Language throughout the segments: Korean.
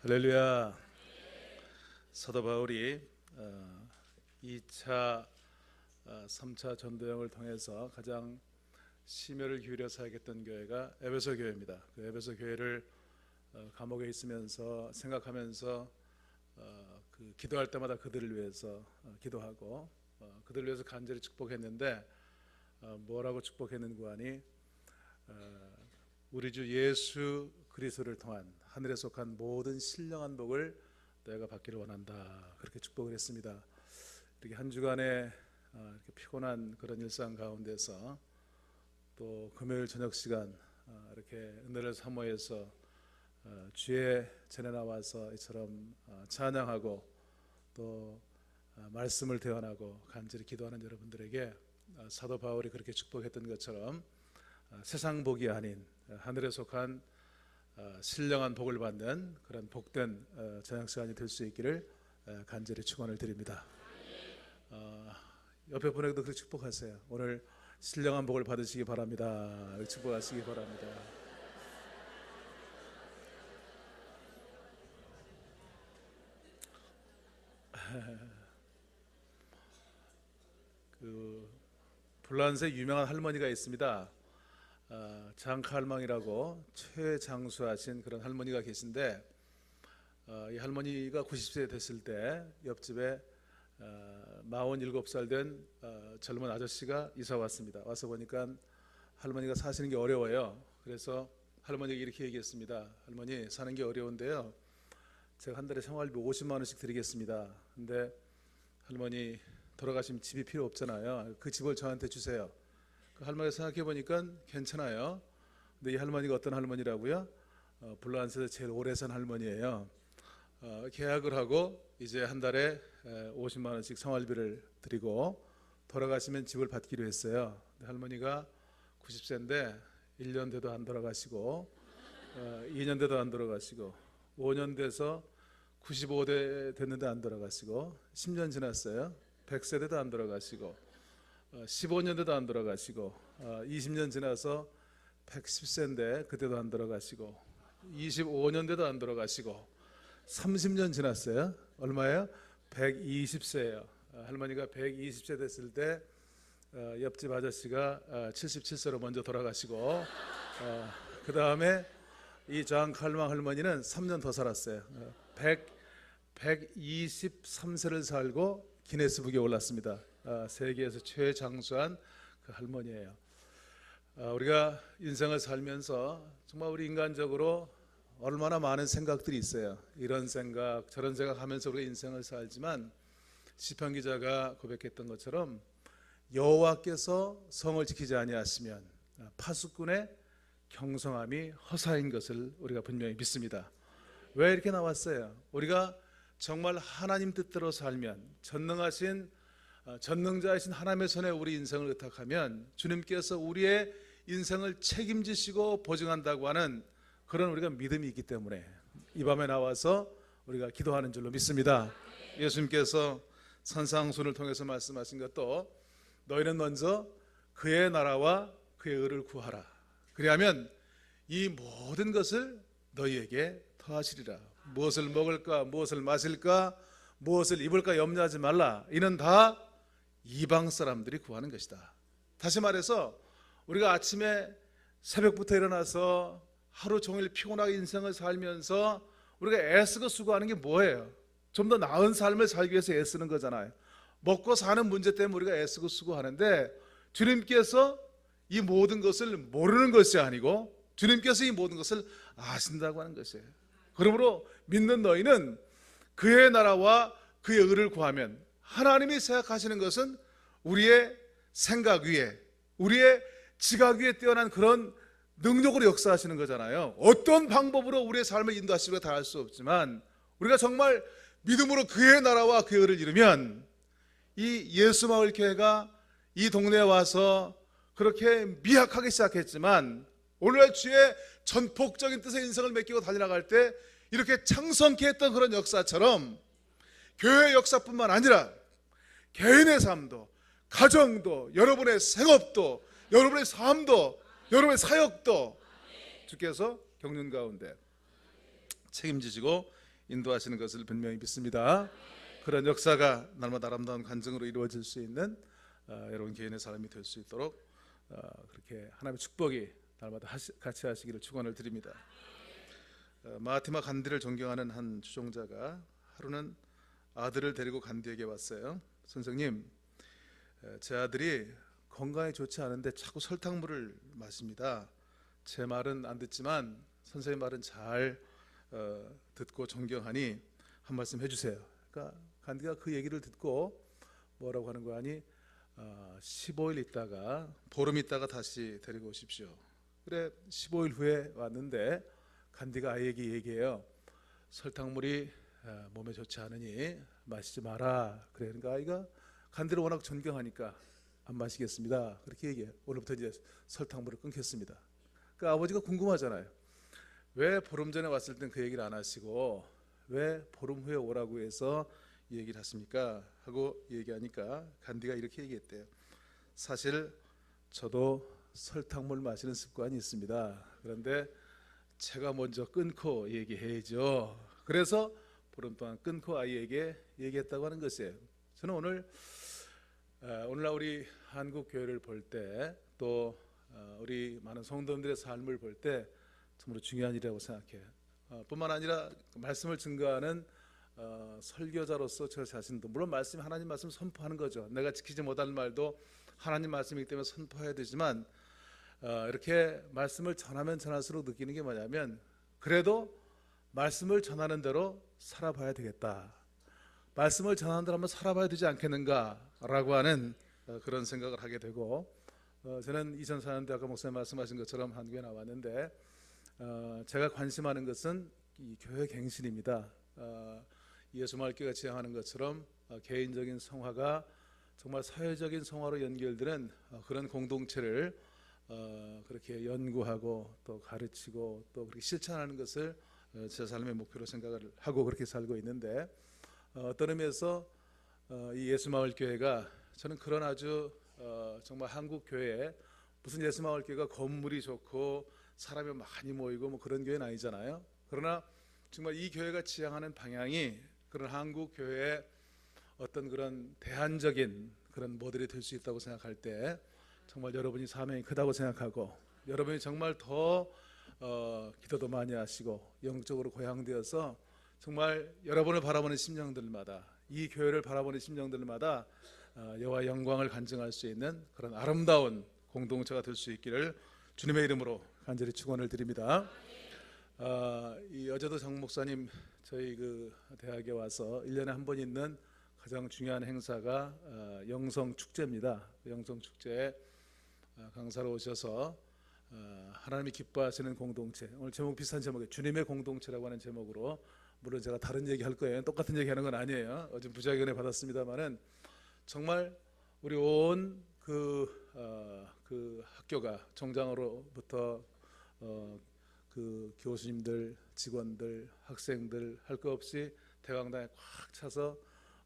할렐루야. 사도 바울이 2차 3차 전도여행을 통해서 가장 심혈을 기울여 사역했던 교회가 에베소 교회입니다. 그 에베소 교회를 감옥에 있으면서 생각하면서 기도할 때마다 그들을 위해서 기도하고 그들을 위해서 간절히 축복했는데 뭐라고 축복했는가 하니 우리 주 예수 그리스도를 통한 하늘에 속한 모든 신령한 복을 내가 받기를 원한다, 그렇게 축복을 했습니다. 이렇게 한 주간의 이렇게 피곤한 그런 일상 가운데서 또 금요일 저녁 시간 이렇게 은혜를 사모해서 주의 전에 나와서 이처럼 찬양하고 또 말씀을 대언하고 간절히 기도하는 여러분들에게 사도 바울이 그렇게 축복했던 것처럼 세상 복이 아닌 하늘에 속한 신령한 복을 받는 그런 복된 저녁 시간이 될 수 있기를 간절히 축원을 드립니다. 옆에 분에게도 그렇게 축복하세요. 오늘 신령한 복을 받으시기 바랍니다. 축복하시기 바랍니다. 불란서에 유명한 할머니가 있습니다. 장칼망이라고 최장수하신 그런 할머니가 계신데 이 할머니가 90세 됐을 때 옆집에 47살 된 젊은 아저씨가 이사 왔습니다. 와서 보니까 할머니가 사시는 게 어려워요. 그래서 할머니가 이렇게 얘기했습니다. 할머니, 사는 게 어려운데요, 제가 한 달에 생활비 50만 원씩 드리겠습니다. 근데 할머니 돌아가시면 집이 필요 없잖아요. 그 집을 저한테 주세요. 그 할머니가 생각해 보니까 괜찮아요. 근데 이 할머니가 어떤 할머니라고요? 불란서에서 제일 오래 산 할머니예요. 계약을 하고 이제 한 달에 50만 원씩 생활비를 드리고 돌아가시면 집을 받기로 했어요. 근데 할머니가 90세인데 1년 돼도 안 돌아가시고 2년 돼도 안 돌아가시고 5년 돼서 95대 됐는데 안 돌아가시고 10년 지났어요. 100세 돼도 안 돌아가시고 15년 돼도 안 돌아가시고 20년 지나서 110세인데 그때도 안 돌아가시고 25년 돼도 안 돌아가시고 30년 지났어요. 얼마예요? 120세예요. 할머니가 120세 됐을 때 옆집 아저씨가 77세로 먼저 돌아가시고 그 다음에 이 장칼망 할머니는 3년 더 살았어요. 123세를 살고 기네스북에 올랐습니다. 세계에서 최장수한 그 할머니예요. 우리가 인생을 살면서 정말 우리 인간적으로 얼마나 많은 생각들이 있어요. 이런 생각 저런 생각 하면서 우리가 인생을 살지만 시편 기자가 고백했던 것처럼 여호와께서 성을 지키지 아니하시면 파수꾼의 경성함이 허사인 것을 우리가 분명히 믿습니다. 왜 이렇게 나왔어요? 우리가 정말 하나님 뜻대로 살면 전능자이신 하나님의 손에 우리 인생을 의탁하면 주님께서 우리의 인생을 책임지시고 보증한다고 하는 그런 우리가 믿음이 있기 때문에 이 밤에 나와서 우리가 기도하는 줄로 믿습니다. 예수님께서 산상순을 통해서 말씀하신 것도 너희는 먼저 그의 나라와 그의 의를 구하라. 그리하면 이 모든 것을 너희에게 더하시리라. 무엇을 먹을까, 무엇을 마실까, 무엇을 입을까 염려하지 말라. 이는 다 이방 사람들이 구하는 것이다. 다시 말해서 우리가 아침에 새벽부터 일어나서 하루 종일 피곤하게 인생을 살면서 우리가 애쓰고 수고하는 게 뭐예요? 좀 더 나은 삶을 살기 위해서 애쓰는 거잖아요. 먹고 사는 문제 때문에 우리가 애쓰고 수고하는데 주님께서 이 모든 것을 모르는 것이 아니고 주님께서 이 모든 것을 아신다고 하는 것이에요. 그러므로 믿는 너희는 그의 나라와 그의 의를 구하면 하나님이 생각하시는 것은 우리의 생각 위에, 우리의 지각 위에 뛰어난 그런 능력으로 역사하시는 거잖아요. 어떤 방법으로 우리의 삶을 인도하시기가 다 할 수 없지만 우리가 정말 믿음으로 그의 나라와 그의 의를 이루면 이 예수마을교회가 이 동네에 와서 그렇게 미약하게 시작했지만 오늘날 주의 전폭적인 뜻의 인생을 맡기고 달려나갈 때 이렇게 창성케 했던 그런 역사처럼 교회의 역사뿐만 아니라 개인의 삶도, 가정도, 여러분의 생업도, 여러분의 삶도, 여러분의 사역도 주께서 겪는 가운데 책임지시고 인도하시는 것을 분명히 믿습니다. 그런 역사가 날마다 아름다운 간증으로 이루어질 수 있는 여러분 개인의 삶이 될 수 있도록 그렇게 하나님의 축복이 날마다 같이 하시기를 축원을 드립니다. 마하티마 간디를 존경하는 한 추종자가 하루는 아들을 데리고 간디에게 왔어요. 선생님, 제 아들이 건강에 좋지 않은데 자꾸 설탕물을 마십니다. 제 말은 안 듣지만 선생님 말은 잘 듣고 존경하니 한 말씀 해주세요. 그러니까 간디가 그 얘기를 듣고 뭐라고 하는 거 아니 15일 있다가 보름 있다가 다시 데리고 오십시오. 그래 15일 후에 왔는데 간디가 아이에게 얘기해요. 설탕물이 몸에 좋지 않으니 마시지 마라. 그래 그러니까 아이가 간디를 워낙 존경하니까 안 마시겠습니다. 그렇게 얘기해요. 오늘부터 이제 설탕물을 끊겠습니다. 그 아버지가 궁금하잖아요. 왜 보름 전에 왔을 땐 그 얘기를 안 하시고 왜 보름 후에 오라고 해서 이 얘기를 하십니까? 하고 얘기하니까 간디가 이렇게 얘기했대요. 사실 저도 설탕물 마시는 습관이 있습니다. 그런데 제가 먼저 끊고 얘기해야죠. 그래서 보름 동안 끊고 아이에게 얘기했다고 하는 것이에요. 저는 오늘날 우리 한국 교회를 볼 때 또 우리 많은 성도님들의 삶을 볼 때 정말 중요한 일이라고 생각해요. 뿐만 아니라 말씀을 증거하는 설교자로서 저 자신도 물론 말씀 하나님 말씀 선포하는 거죠. 내가 지키지 못하는 말도 하나님 말씀이기 때문에 선포해야 되지만 이렇게 말씀을 전하면 전할수록 느끼는 게 뭐냐면 그래도 말씀을 전하는 대로 살아봐야 되겠다. 말씀을 전하는 대로 한번 살아봐야 되지 않겠는가라고 하는 그런 생각을 하게 되고 저는 2004년대 아까 목사님 말씀하신 것처럼 한국에 나왔는데 제가 관심하는 것은 이 교회 갱신입니다. 예수마을교회가 지향하는 것처럼 개인적인 성화가 정말 사회적인 성화로 연결되는 그런 공동체를 그렇게 연구하고 또 가르치고 또 그렇게 실천하는 것을 제 삶의 목표로 생각을 하고 그렇게 살고 있는데 어떤 의미에서 이 예수마을교회가 저는 그런 아주 정말 한국 교회에 무슨 예수마을교회가 건물이 좋고 사람이 많이 모이고 뭐 그런 교회는 아니잖아요. 그러나 정말 이 교회가 지향하는 방향이 그런 한국 교회의 어떤 그런 대안적인 그런 모델이 될 수 있다고 생각할 때 정말 여러분이 사명이 크다고 생각하고 여러분이 정말 더 기도도 많이 하시고 영적으로 고향되어서 정말 여러분을 바라보는 심령들마다 이 교회를 바라보는 심령들마다 여호와의 영광을 간증할 수 있는 그런 아름다운 공동체가 될 수 있기를 주님의 이름으로 간절히 축원을 드립니다. 이 어제도 장 목사님 저희 그 대학에 와서 1년에 한 번 있는 가장 중요한 행사가 영성 축제입니다. 영성 축제에 강사로 오셔서 하나님이 기뻐하시는 공동체, 오늘 제목 비슷한 제목이에요. 주님의 공동체라고 하는 제목으로 물론 제가 다른 얘기 할 거예요. 똑같은 얘기 하는 건 아니에요. 어제 부자견에 받았습니다만은 정말 우리 온 그 학교가 정장으로부터 그 교수님들, 직원들, 학생들 할 것 없이 대강당에 꽉 차서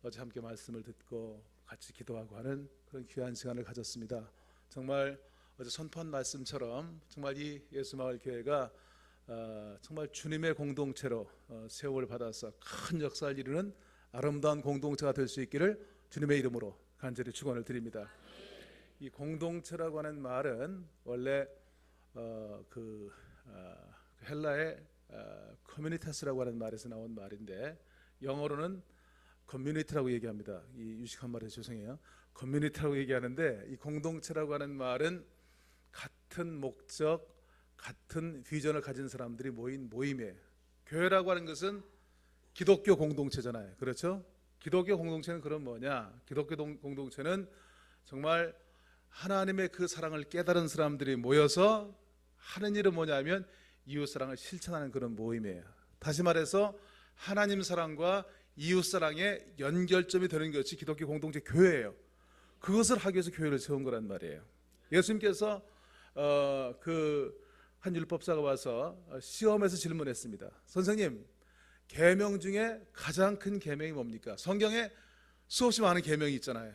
어제 함께 말씀을 듣고 같이 기도하고 하는 그런 귀한 시간을 가졌습니다. 정말 어제 선포한 말씀처럼 정말 이 예수마을교회가 정말 주님의 공동체로 세움을 받아서 큰 역사를 이루는 아름다운 공동체가 될 수 있기를 주님의 이름으로 간절히 축원을 드립니다. 이 공동체라고 하는 말은 원래 그 헬라의 커뮤니타스라고 하는 말에서 나온 말인데 영어로는 커뮤니티라고 얘기합니다. 이 유식한 말에 죄송해요. 커뮤니티라고 얘기하는데 이 공동체라고 하는 말은 같은 목적, 같은 비전을 가진 사람들이 모인 모임이에요. 교회라고 하는 것은 기독교 공동체잖아요. 그렇죠? 기독교 공동체는 그럼 뭐냐? 기독교 공동체는 정말 하나님의 그 사랑을 깨달은 사람들이 모여서 하는 일은 뭐냐면 이웃사랑을 실천하는 그런 모임이에요. 다시 말해서 하나님 사랑과 이웃사랑의 연결점이 되는 것이 기독교 공동체 교회예요. 그것을 하기 위해서 교회를 세운 거란 말이에요. 예수님께서 한 율법사가 와서 시험에서 질문했습니다. 선생님, 계명 중에 가장 큰 계명이 뭡니까? 성경에 수없이 많은 계명이 있잖아요.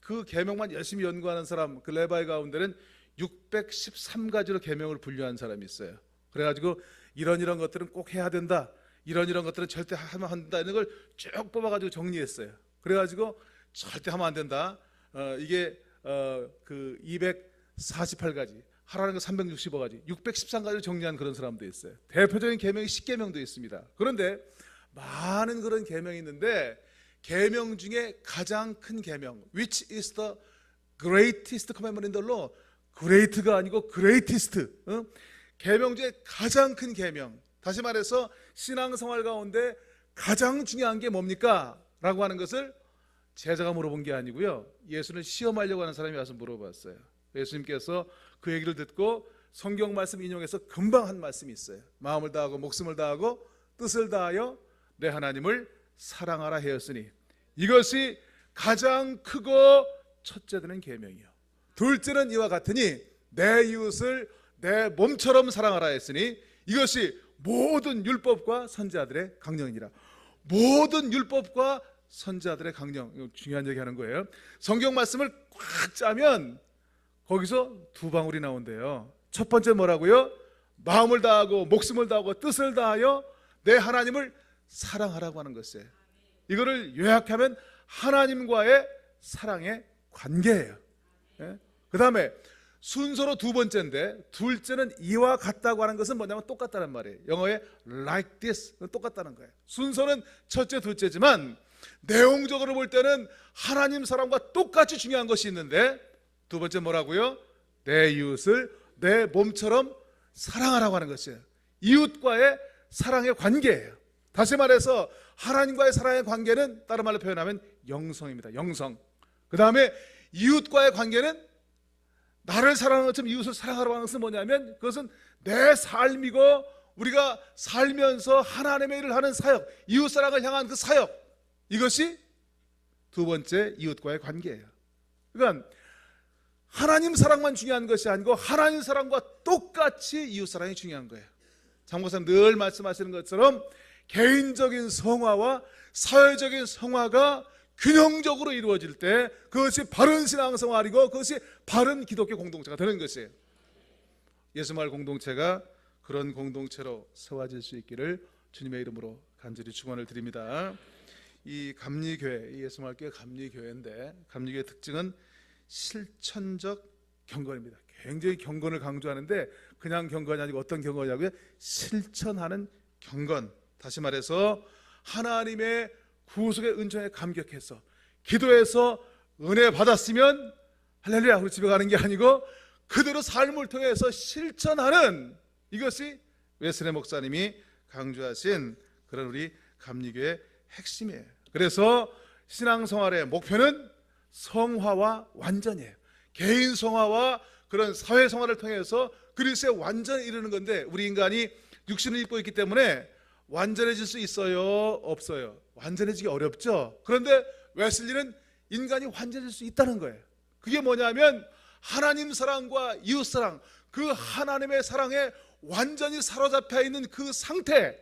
그 계명만 열심히 연구하는 사람, 그 레바이 가운데는 613가지로 계명을 분류한 사람이 있어요. 그래가지고 이런 것들은 꼭 해야 된다, 이런 것들은 절대 하면 안 된다는 걸 쭉 뽑아가지고 정리했어요. 그래가지고 절대 하면 안 된다. 이게 그 248가지, 하라는 거 365가지, 613가지를 정리한 그런 사람도 있어요. 대표적인 계명이 10계명도 있습니다. 그런데 많은 그런 계명이 있는데 계명 중에 가장 큰 계명, which is the greatest commandment in the law, great가 아니고 greatest, 계명 중에 가장 큰 계명. 다시 말해서 신앙생활 가운데 가장 중요한 게 뭡니까? 라고 하는 것을 제자가 물어본 게 아니고요, 예수를 시험하려고 하는 사람이 와서 물어봤어요. 예수님께서 그 얘기를 듣고 성경 말씀 인용해서 금방 한 말씀이 있어요. 마음을 다하고 목숨을 다하고 뜻을 다하여 내 하나님을 사랑하라 하였으니 이것이 가장 크고 첫째 되는 계명이요, 둘째는 이와 같으니 내 이웃을 내 몸처럼 사랑하라 했으니 이것이 모든 율법과 선지자들의 강령이니라. 모든 율법과 선지자들의 강령, 이거 중요한 얘기 하는 거예요. 성경 말씀을 꽉 짜면 거기서 두 방울이 나온대요. 첫 번째 뭐라고요? 마음을 다하고 목숨을 다하고 뜻을 다하여 내 하나님을 사랑하라고 하는 것이에요. 이거를 요약하면 하나님과의 사랑의 관계예요. 그 다음에 순서로 두 번째인데, 둘째는 이와 같다고 하는 것은 뭐냐면 똑같다는 말이에요. 영어에 like this, 똑같다는 거예요. 순서는 첫째, 둘째지만 내용적으로 볼 때는 하나님 사랑과 똑같이 중요한 것이 있는데, 두 번째 뭐라고요? 내 이웃을 내 몸처럼 사랑하라고 하는 것이에요. 이웃과의 사랑의 관계예요. 다시 말해서 하나님과의 사랑의 관계는 다른 말로 표현하면 영성입니다. 영성. 그 다음에 이웃과의 관계는 나를 사랑하는 것처럼 이웃을 사랑하라고 하는 것은 뭐냐면, 그것은 내 삶이고 우리가 살면서 하나님의 일을 하는 사역, 이웃 사랑을 향한 그 사역, 이것이 두 번째 이웃과의 관계예요. 그러니까 하나님 사랑만 중요한 것이 아니고 하나님 사랑과 똑같이 이웃 사랑이 중요한 거예요. 장목사님 늘 말씀하시는 것처럼 개인적인 성화와 사회적인 성화가 균형적으로 이루어질 때 그것이 바른 신앙생활이고 그것이 바른 기독교 공동체가 되는 것이에요. 예수마을 공동체가 그런 공동체로 세워질 수 있기를 주님의 이름으로 간절히 축원을 드립니다. 이 감리교회, 이 예수마을 교회 감리교회인데, 감리교회의 특징은 실천적 경건입니다. 굉장히 경건을 강조하는데 그냥 경건이 아니고 어떤 경건이냐고요? 실천하는 경건. 다시 말해서 하나님의 구속의 은총에 감격해서 기도해서 은혜 받았으면 할렐루야 우리 집에 가는 게 아니고 그대로 삶을 통해서 실천하는, 이것이 웨슬리 목사님이 강조하신 그런 우리 감리교의 핵심이에요. 그래서 신앙생활의 목표는 성화와 완전이에요. 개인 성화와 그런 사회생활을 통해서 그리스도의 완전에 이르는 건데, 우리 인간이 육신을 입고 있기 때문에 완전해질 수 있어요? 없어요? 완전해지기 어렵죠. 그런데 웨슬리는 인간이 완전해질 수 있다는 거예요. 그게 뭐냐면 하나님 사랑과 이웃 사랑, 그 하나님의 사랑에 완전히 사로잡혀 있는 그 상태,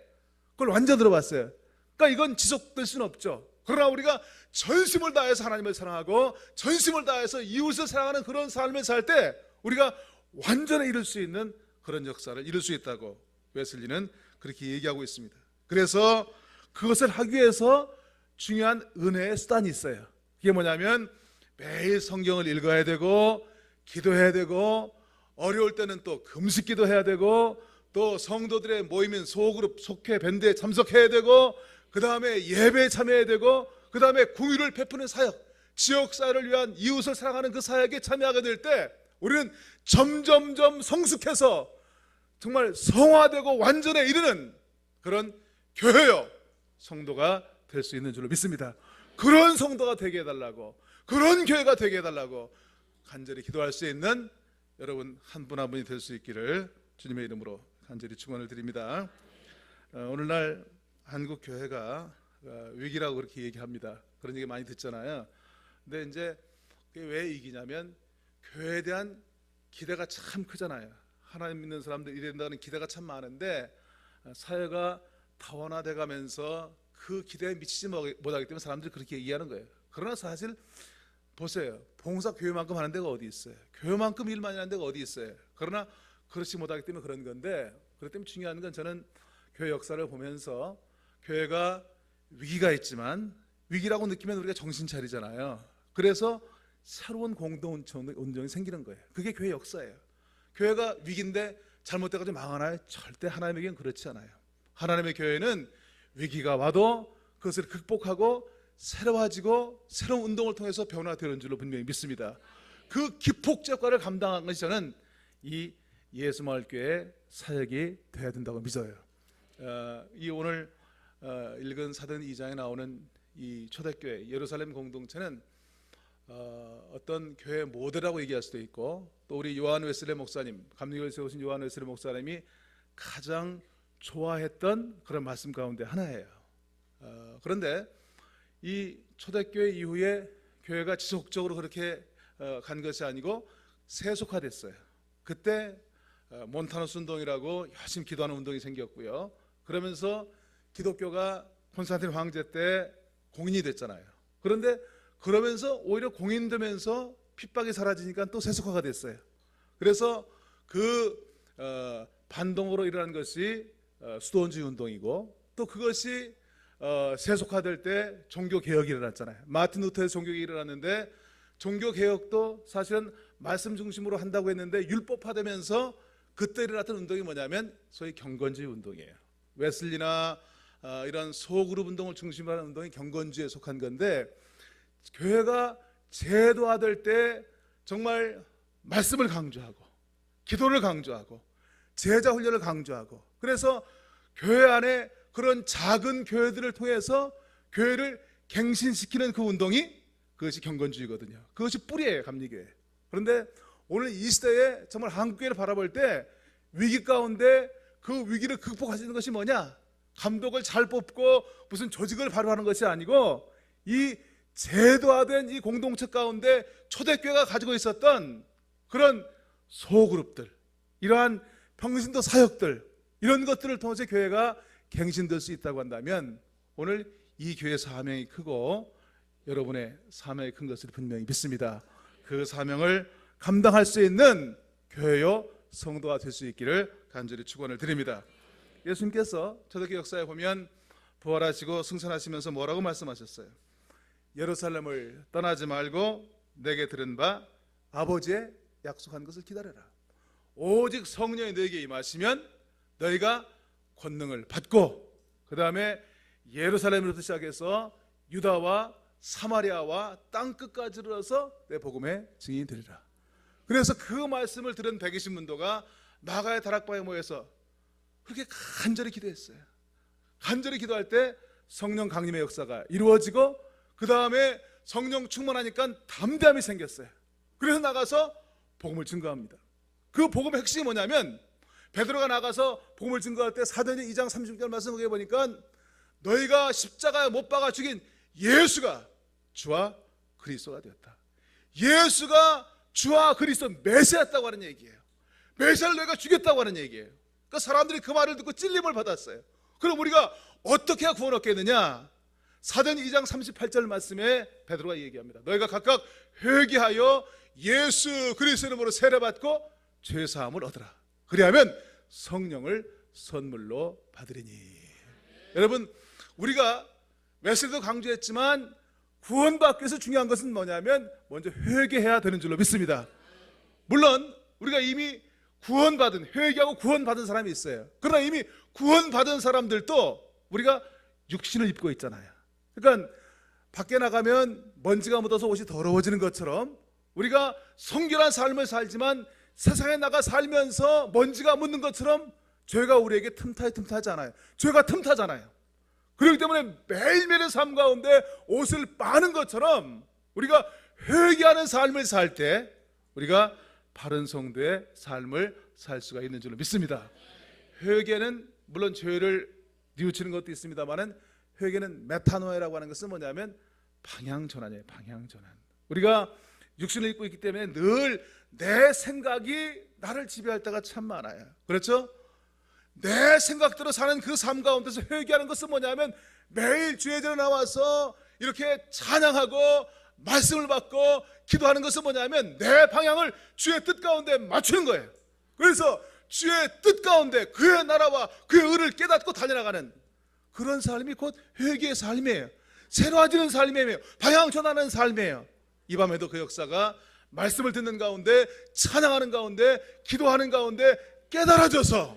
그걸 완전 들어봤어요. 그러니까 이건 지속될 수는 없죠. 그러나 우리가 전심을 다해서 하나님을 사랑하고 전심을 다해서 이웃을 사랑하는 그런 삶을 살 때 우리가 완전에 이룰 수 있는 그런 역사를 이룰 수 있다고 웨슬리는 그렇게 얘기하고 있습니다. 그래서 그것을 하기 위해서 중요한 은혜의 수단이 있어요. 그게 뭐냐면 매일 성경을 읽어야 되고 기도해야 되고 어려울 때는 또 금식기도 해야 되고 또 성도들의 모이면 소그룹 속회 밴드에 참석해야 되고 그 다음에 예배에 참여해야 되고 그 다음에 공유를 베푸는 사역, 지역사회를 위한 이웃을 사랑하는 그 사역에 참여하게 될 때 우리는 점점점 성숙해서 정말 성화되고 완전에 이르는 그런 교회요 성도가 될 수 있는 줄로 믿습니다. 그런 성도가 되게 해달라고, 그런 교회가 되게 해달라고 간절히 기도할 수 있는 여러분 한 분 한 분이 될 수 있기를 주님의 이름으로 간절히 축원을 드립니다. 오늘날 한국 교회가 위기라고 그렇게 얘기합니다. 그런 얘기 많이 듣잖아요. 근데 이제 그게 왜 위기냐면 교회에 대한 기대가 참 크잖아요. 하나님 믿는 사람들 이래야 된다는 기대가 참 많은데 사회가 다원화돼 가면서 그 기대에 미치지 못하기 때문에 사람들이 그렇게 얘기하는 거예요. 그러나 사실 보세요. 봉사 교회만큼 하는 데가 어디 있어요? 교회만큼 일 많이 하는 데가 어디 있어요? 그러나 그렇지 못하기 때문에 그런 건데, 그렇기 때문에 중요한 건 저는 교회 역사를 보면서 교회가 위기가 있지만 위기라고 느끼면 우리가 정신 차리잖아요. 그래서 새로운 공동운동이 생기는 거예요. 그게 교회 역사예요. 교회가 위기인데 잘못돼가지고 망하나요? 절대 하나님의 교회는 그렇지 않아요. 하나님의 교회는 위기가 와도 그것을 극복하고 새로워지고 새로운 운동을 통해서 변화되는 줄로 분명히 믿습니다. 그 기폭 역할을 감당한 것이 저는 이 예수마을교회 사역이 되어야 된다고 믿어요. 이 오늘 읽은 사도행 2장에 나오는 이 초대교회 예루살렘 공동체는 어떤 교회 모델이라고 얘기할 수도 있고, 또 우리 요한 웨슬레 목사님, 감리교를 세우신 요한 웨슬레 목사님이 가장 좋아했던 그런 말씀 가운데 하나예요. 그런데 이 초대교회 이후에 교회가 지속적으로 그렇게 간 것이 아니고 세속화됐어요. 그때 몬타누스 운동이라고 열심히 기도하는 운동이 생겼고요. 그러면서 기독교가 콘스탄틴 황제 때 공인이 됐잖아요. 그런데 그러면서 오히려 공인되면서 핍박이 사라지니까 또 세속화가 됐어요. 그래서 그 반동으로 일어난 것이 수도원주의 운동이고, 또 그것이 세속화될 때 종교개혁이 일어났잖아요. 마틴 루터의 종교개혁이 일어났는데, 종교개혁도 사실은 말씀 중심으로 한다고 했는데 율법화되면서 그때 일어났던 운동이 뭐냐면 소위 경건주의 운동이에요. 웨슬리나 이런 소그룹 운동을 중심으로 하는 운동이 경건주의에 속한 건데, 교회가 제도화될 때 정말 말씀을 강조하고 기도를 강조하고 제자 훈련을 강조하고, 그래서 교회 안에 그런 작은 교회들을 통해서 교회를 갱신시키는 그 운동이, 그것이 경건주의거든요. 그것이 뿌리예요, 감리교회. 그런데 오늘 이 시대에 정말 한국교회를 바라볼 때 위기 가운데 그 위기를 극복하시는 것이 뭐냐? 감독을 잘 뽑고 무슨 조직을 발휘하는 것이 아니고, 이 제도화된 이 공동체 가운데 초대교회가 가지고 있었던 그런 소그룹들, 이러한 평신도 사역들, 이런 것들을 통해서 교회가 갱신될 수 있다고 한다면 오늘 이 교회 사명이 크고 여러분의 사명이 큰 것을 분명히 믿습니다. 그 사명을 감당할 수 있는 교회요 성도가 될 수 있기를 간절히 축원을 드립니다. 예수님께서 초대교회 역사에 보면 부활하시고 승천하시면서 뭐라고 말씀하셨어요? 예루살렘을 떠나지 말고 내게 들은 바 아버지의 약속한 것을 기다려라. 오직 성령이 너에게 임하시면 너희가 권능을 받고, 그 다음에 예루살렘으로부터 시작해서 유다와 사마리아와 땅끝까지 이르러서 내 복음의 증인이 되리라. 그래서 그 말씀을 들은 120문도가 나가의 다락방에 모여서 그렇게 간절히 기도했어요. 간절히 기도할 때 성령 강림의 역사가 이루어지고, 그 다음에 성령 충만하니까 담대함이 생겼어요. 그래서 나가서 복음을 증거합니다. 그 복음의 핵심이 뭐냐면, 베드로가 나가서 복음을 증거할 때 사도행전 2장 36절 말씀을 보니까 너희가 십자가에 못 박아 죽인 예수가 주와 그리스도가 되었다. 예수가 주와 그리스도 메시아였다고 하는 얘기예요. 메시아를 너희가 죽였다고 하는 얘기예요. 그러니까 사람들이 그 말을 듣고 찔림을 받았어요. 그럼 우리가 어떻게 해야 구원 얻겠느냐? 사도행전 2장 38절 말씀에 베드로가 얘기합니다. 너희가 각각 회개하여 예수 그리스도 이름으로 세례받고 죄 사함을 얻으라. 그리하면 성령을 선물로 받으리니. 여러분, 우리가 웨슬리도 강조했지만 구원받기 위해서 중요한 것은 뭐냐면 먼저 회개해야 되는 줄로 믿습니다. 물론 우리가 이미 구원받은, 회개하고 구원받은 사람이 있어요. 그러나 이미 구원받은 사람들도 우리가 육신을 입고 있잖아요. 그러니까 밖에 나가면 먼지가 묻어서 옷이 더러워지는 것처럼 우리가 성결한 삶을 살지만 세상에 나가 살면서 먼지가 묻는 것처럼 죄가 우리에게 틈타지 않아요. 죄가 틈타잖아요. 그렇기 때문에 매일매일의 삶 가운데 옷을 빠는 것처럼 우리가 회개하는 삶을 살 때 우리가 바른 성도의 삶을 살 수가 있는 줄로 믿습니다. 회개는 물론 죄를 뉘우치는 것도 있습니다만은, 회개는 메타노에라고 하는 것은 뭐냐면 방향전환이에요. 방향전환. 우리가 육신을 입고 있기 때문에 늘 내 생각이 나를 지배할 때가 참 많아요. 그렇죠? 내 생각대로 사는 그 삶 가운데서 회개하는 것은 뭐냐면 매일 주의 전에 나와서 이렇게 찬양하고 말씀을 받고 기도하는 것은 뭐냐면 내 방향을 주의 뜻 가운데 맞추는 거예요. 그래서 주의 뜻 가운데 그의 나라와 그의 의를 깨닫고 달려나가는 그런 삶이 곧 회개의 삶이에요. 새로워지는 삶이에요. 방향 전환하는 삶이에요. 이 밤에도 그 역사가 말씀을 듣는 가운데, 찬양하는 가운데, 기도하는 가운데 깨달아져서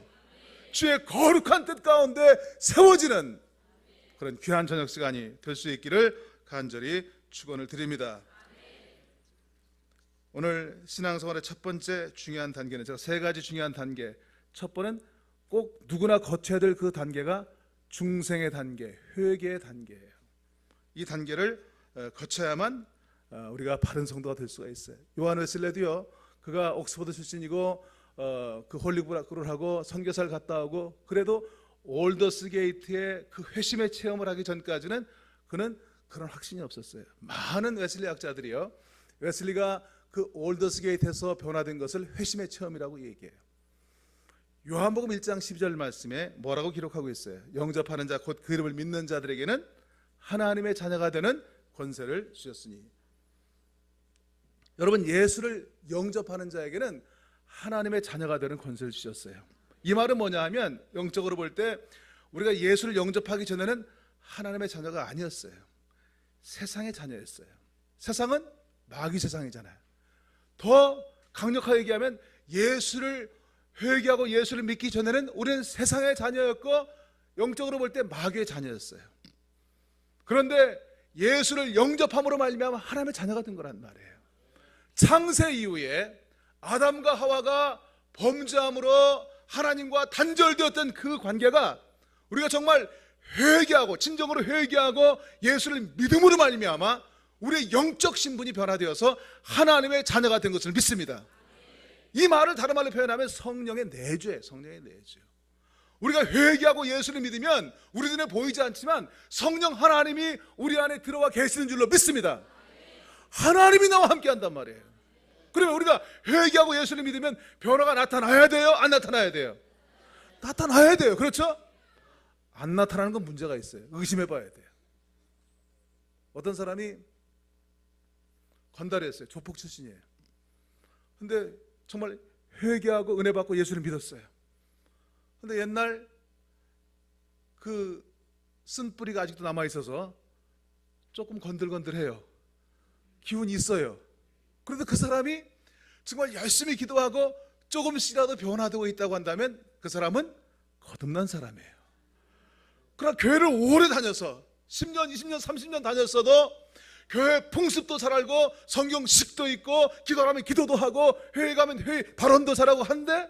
주의 거룩한 뜻 가운데 세워지는 그런 귀한 저녁 시간이 될 수 있기를 간절히 축원을 드립니다. 오늘 신앙생활의 첫 번째 중요한 단계는, 제가 세 가지 중요한 단계, 첫 번은 꼭 누구나 거쳐야 될 그 단계가 중생의 단계, 회개의 단계예요. 이 단계를 거쳐야만 우리가 바른 성도가 될 수가 있어요. 요한 웨슬레도요, 그가 옥스퍼드 출신이고 그 홀리브라크를 하고 선교사를 갔다 오고, 그래도 올더스 게이트의 그 회심의 체험을 하기 전까지는 그는 그런 확신이 없었어요. 많은 웨슬리 학자들이요, 웨슬리가 그 올더스 게이트에서 변화된 것을 회심의 체험이라고 얘기해요. 요한복음 1장 12절 말씀에 뭐라고 기록하고 있어요? 영접하는 자 곧 그 이름을 믿는 자들에게는 하나님의 자녀가 되는 권세를 주셨으니. 여러분, 예수를 영접하는 자에게는 하나님의 자녀가 되는 권세를 주셨어요. 이 말은 뭐냐 하면, 영적으로 볼 때 우리가 예수를 영접하기 전에는 하나님의 자녀가 아니었어요. 세상의 자녀였어요. 세상은 마귀 세상이잖아요. 더 강력하게 얘기하면 예수를 회개하고 예수를 믿기 전에는 우리는 세상의 자녀였고 영적으로 볼 때 마귀의 자녀였어요. 그런데 예수를 영접함으로 말미암아 하나님의 자녀가 된 거란 말이에요. 창세 이후에 아담과 하와가 범죄함으로 하나님과 단절되었던 그 관계가 우리가 정말 회개하고 진정으로 회개하고 예수를 믿음으로 말미암아 우리의 영적 신분이 변화되어서 하나님의 자녀가 된 것을 믿습니다. 이 말을 다른 말로 표현하면 성령의 내주예요. 성령의 내주. 우리가 회개하고 예수를 믿으면 우리 눈에 보이지 않지만 성령 하나님이 우리 안에 들어와 계시는 줄로 믿습니다. 하나님이 나와 함께 한단 말이에요. 그러면 우리가 회개하고 예수를 믿으면 변화가 나타나야 돼요? 안 나타나야 돼요? 나타나야 돼요. 그렇죠? 안 나타나는 건 문제가 있어요. 의심해 봐야 돼요. 어떤 사람이 건달이었어요. 조폭 출신이에요. 근데 정말 회개하고 은혜 받고 예수를 믿었어요. 근데 옛날 그 쓴뿌리가 아직도 남아있어서 조금 건들건들해요. 기운이 있어요. 그런데 그 사람이 정말 열심히 기도하고 조금씩이라도 변화되고 있다고 한다면 그 사람은 거듭난 사람이에요. 그러나 교회를 오래 다녀서 10년, 20년, 30년 다녔어도 교회 풍습도 잘 알고 성경식도 있고 기도하면 기도도 하고 회의 가면 회의 발언도 잘하고 한데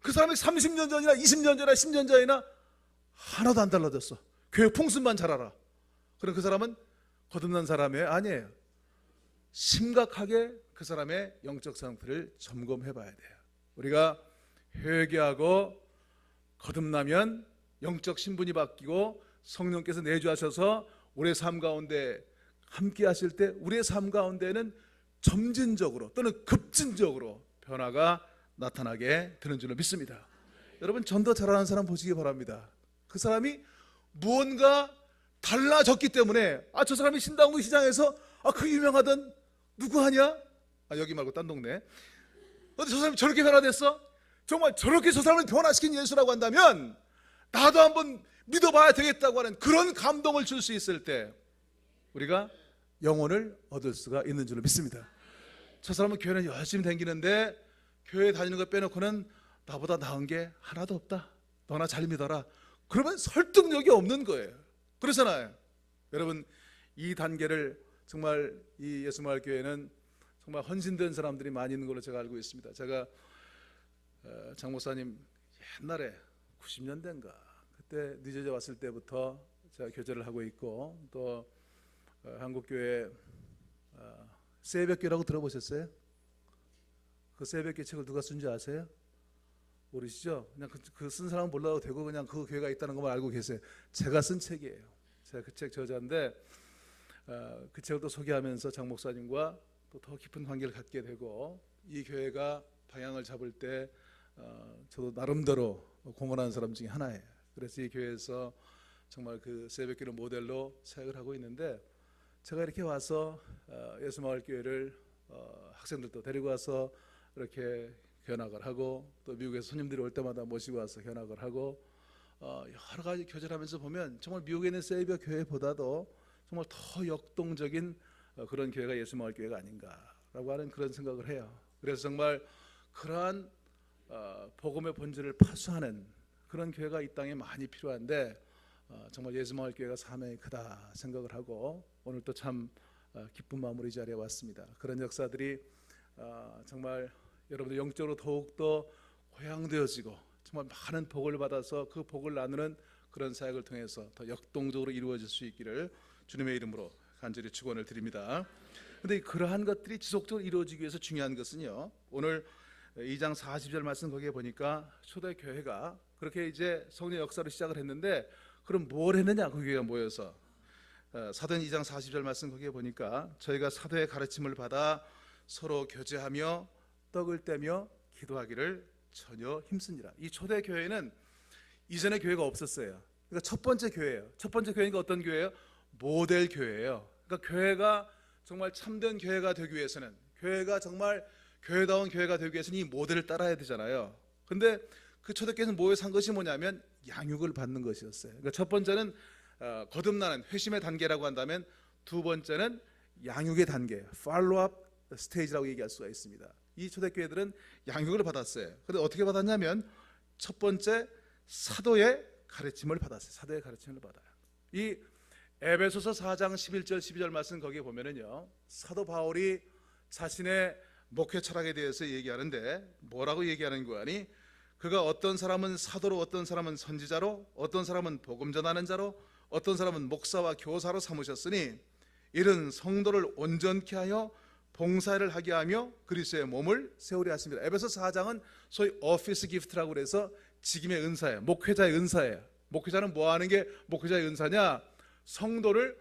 그 사람이 30년 전이나 20년 전이나 10년 전이나 하나도 안 달라졌어. 교회 풍습만 잘 알아. 그럼 그 사람은 거듭난 사람이에요? 아니에요. 심각하게 그 사람의 영적 상태를 점검해 봐야 돼요. 우리가 회개하고 거듭나면 영적 신분이 바뀌고 성령께서 내주하셔서 우리의 삶 가운데 함께 하실 때 우리의 삶 가운데는 점진적으로 또는 급진적으로 변화가 나타나게 되는 줄로 믿습니다. 여러분, 전도 잘하는 사람 보시기 바랍니다. 그 사람이 무언가 달라졌기 때문에 저 사람이 신당동 시장에서 그 유명하던 누구 하냐? 여기 말고 딴 동네. 근데 저 사람이 저렇게 변화됐어? 정말 저렇게 저 사람을 변화시킨 예수라고 한다면 나도 한번 믿어봐야 되겠다고 하는 그런 감동을 줄 수 있을 때 우리가 영혼을 얻을 수가 있는 줄로 믿습니다. 저 사람은 교회는 열심히 다니는데 교회 다니는 거 빼놓고는 나보다 나은 게 하나도 없다. 너나 잘 믿어라. 그러면 설득력이 없는 거예요. 그렇잖아요. 여러분, 이 단계를 정말 이 예수마을교회는 정말 헌신된 사람들이 많이 있는 걸로 제가 알고 있습니다. 제가 장 목사님 옛날에 90년대인가 그때 뉴저지 왔을 때부터 제가 교제를 하고 있고 또 한국교회 새벽기라고 들어보셨어요? 그 새벽기 책을 누가 쓴지 아세요? 모르시죠? 그냥 그 쓴 사람은 몰라도 되고 그냥 그 교회가 있다는 것만 알고 계세요. 제가 쓴 책이에요. 제가 그 책 저자인데 그 책을 또 소개하면서 장 목사님과 또 더 깊은 관계를 갖게 되고 이 교회가 방향을 잡을 때 저도 나름대로 공헌하는 사람 중에 하나예요. 그래서 이 교회에서 정말 그 새벽기를 모델로 사역을 하고 있는데 제가 이렇게 와서 예수마을교회를 학생들도 데리고 와서 이렇게 견학을 하고 또 미국에서 손님들이 올 때마다 모시고 와서 견학을 하고 여러 가지 교제하면서 보면 정말 미국에 있는 세이비어 교회보다도 정말 더 역동적인 그런 교회가 예수마을 교회가 아닌가라고 하는 그런 생각을 해요. 그래서 정말 그러한 복음의 본질을 파수하는 그런 교회가 이 땅에 많이 필요한데 정말 예수마을 교회가 사명이 크다 생각을 하고 오늘 또 참 기쁜 마음으로 이 자리에 왔습니다. 그런 역사들이 정말 여러분들 영적으로 더욱더 고양되어지고 정말 많은 복을 받아서 그 복을 나누는 그런 사역을 통해서 더 역동적으로 이루어질 수 있기를 주님의 이름으로 간절히 축원을 드립니다. 그런데 그러한 것들이 지속적으로 이루어지기 위해서 중요한 것은요, 오늘 2장 40절 말씀 거기에 보니까 초대교회가 그렇게 이제 성령 역사로 시작을 했는데 그럼 뭘 했느냐, 그 교회가 모여서 사도행 2장 40절 말씀 거기에 보니까 저희가 사도의 가르침을 받아 서로 교제하며 떡을 떼며 기도하기를 전혀 힘쓰니라. 이 초대교회는 이전에 교회가 없었어요. 그러니까 첫 번째 교회예요. 첫 번째 교회니까 어떤 교회예요? 모델 교회예요. 그러니까 교회가 정말 참된 교회가 되기 위해서는, 교회가 정말 교회다운 교회가 되기 위해서는 이 모델을 따라야 되잖아요. 근데 그 초대교회는 모여서 한 것이 뭐냐면 양육을 받는 것이었어요. 그러니까 첫 번째는 거듭나는 회심의 단계라고 한다면, 두 번째는 양육의 단계, 팔로우업 스테이지라고 얘기할 수가 있습니다. 이 초대교회들은 양육을 받았어요. 그런데 어떻게 받았냐면 첫 번째 사도의 가르침을 받았어요. 사도의 가르침을 받아요. 이 에베소서 4장 11절 12절 말씀 거기에 보면은요, 사도 바울이 자신의 목회 철학에 대해서 얘기하는데 뭐라고 얘기하는 거아니? 그가 어떤 사람은 사도로, 어떤 사람은 선지자로, 어떤 사람은 복음 전하는 자로, 어떤 사람은 목사와 교사로 삼으셨으니 이런 성도를 온전케 하여 봉사를 하게 하며 그리스도의 몸을 세우려 하십니다. 에베소 4장은 소위 오피스 기프트라고 그래서 직임의 은사예요. 목회자의 은사예요. 목회자는 뭐 하는 게 목회자의 은사냐? 성도를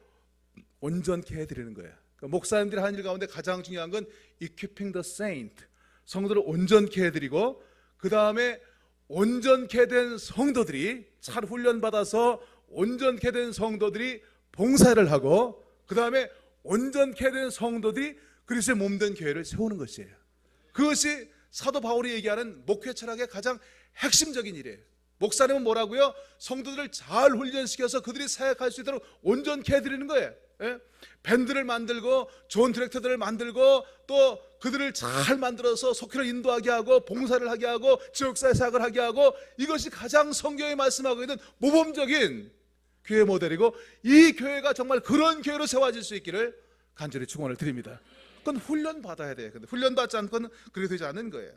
온전케 해드리는 거예요. 그러니까 목사님들이 하는 일 가운데 가장 중요한 건 equipping the saint, 성도를 온전케 해드리고, 그 다음에 온전케 된 성도들이, 잘 훈련받아서 온전케 된 성도들이 봉사를 하고, 그 다음에 온전케 된 성도들이 그리스도의 몸된 교회를 세우는 것이에요. 그것이 사도 바울이 얘기하는 목회 철학의 가장 핵심적인 일이에요. 목사님은 뭐라고요? 성도들을 잘 훈련시켜서 그들이 사역할 수 있도록 온전케 해드리는 거예요. 예? 밴드를 만들고 좋은 디렉터들을 만들고 또 그들을 잘 만들어서 속회를 인도하게 하고 봉사를 하게 하고 지역사회 사역을 하게 하고, 이것이 가장 성경이 말씀하고 있는 모범적인 교회 모델이고, 이 교회가 정말 그런 교회로 세워질 수 있기를 간절히 축원을 드립니다. 그건 훈련받아야 돼요. 근데 훈련받지 않고는 그렇게 되지 않는 거예요.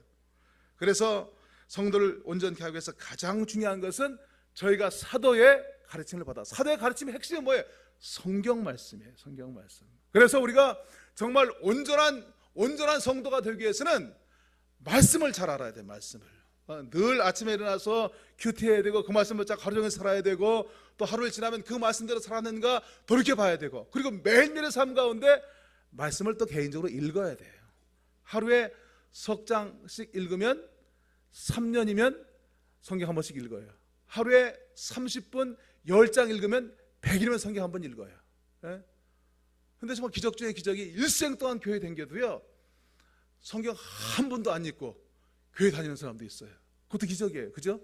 그래서 성도를 온전케 하기 위해서 가장 중요한 것은 저희가 사도의 가르침을 받아. 사도의 가르침의 핵심은 뭐예요? 성경 말씀이에요. 성경 말씀. 그래서 우리가 정말 온전한 성도가 되기 위해서는 말씀을 잘 알아야 돼요. 말씀을. 늘 아침에 일어나서 큐티해야 되고, 그 말씀을 쫙 하루 종일 살아야 되고, 또 하루를 지나면 그 말씀대로 살았는가 돌이켜봐야 되고, 그리고 매일매일의 삶 가운데 말씀을 또 개인적으로 읽어야 돼요. 하루에 석 장씩 읽으면 3년이면 성경 한 번씩 읽어요. 하루에 30분 10장 읽으면 100일이면 성경 한 번 읽어요. 근데 정말 기적 중에 기적이 일생 동안 교회 댕겨도요, 성경 한 번도 안 읽고 교회 다니는 사람도 있어요. 그것도 기적이에요. 그죠?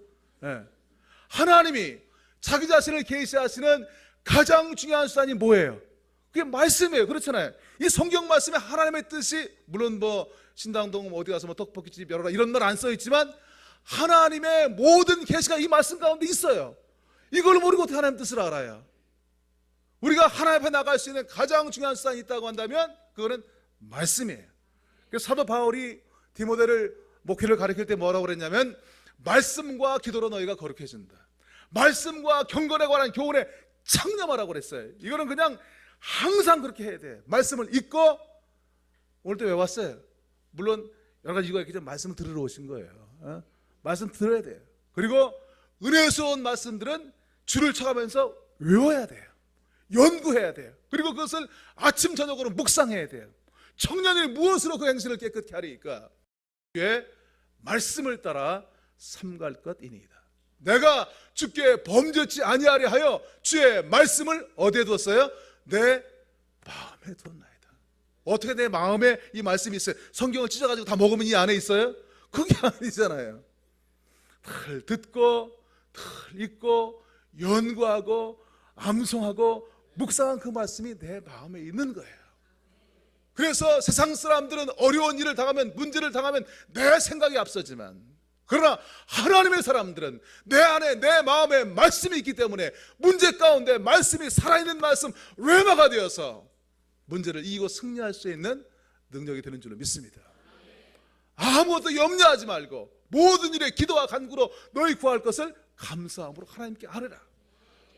하나님이 자기 자신을 계시하시는 가장 중요한 수단이 뭐예요? 그게 말씀이에요. 그렇잖아요. 이 성경 말씀에 하나님의 뜻이, 물론 뭐 신당동 어디 가서 뭐 떡볶이집 열어라 이런 말 안 써 있지만 하나님의 모든 계시가 이 말씀 가운데 있어요. 이걸 모르고 어떻게 하나님의 뜻을 알아요? 우리가 하나님 앞에 나갈 수 있는 가장 중요한 수단이 있다고 한다면 그거는 말씀이에요. 그래서 사도 바울이 디모데를 목회를 가르칠 때 뭐라고 그랬냐면, 말씀과 기도로 너희가 거룩해진다. 말씀과 경건에 관한 교훈에 창념하라고 그랬어요. 이거는 그냥 항상 그렇게 해야 돼. 말씀을 읽고, 오늘 또 왜 왔어요? 물론 여러 가지 이유가 있겠지만 말씀을 들으러 오신 거예요. 말씀 들어야 돼요. 그리고 은혜에서 온 말씀들은 줄을 쳐가면서 외워야 돼요. 연구해야 돼요. 그리고 그것을 아침 저녁으로 묵상해야 돼요. 청년이 무엇으로 그 행실을 깨끗게 하리까? 주의 말씀을 따라 삼갈 것이니이다. 내가 주께 범죄치 아니하리 하여 주의 말씀을 어디에 두었어요? 내 마음에 두었나이다. 어떻게 내 마음에 이 말씀이 있어요? 성경을 찢어가지고 다 먹으면 이 안에 있어요? 그게 아니잖아요. 잘 듣고 읽고 연구하고 암송하고 묵상한 그 말씀이 내 마음에 있는 거예요. 그래서 세상 사람들은 어려운 일을 당하면, 문제를 당하면 내 생각이 앞서지만, 그러나 하나님의 사람들은 내 안에 내 마음에 말씀이 있기 때문에 문제 가운데 말씀이 살아있는 말씀 레마가 되어서 문제를 이기고 승리할 수 있는 능력이 되는 줄로 믿습니다. 아무것도 염려하지 말고 모든 일에 기도와 간구로 너희 구할 것을 감사함으로 하나님께 아뢰라.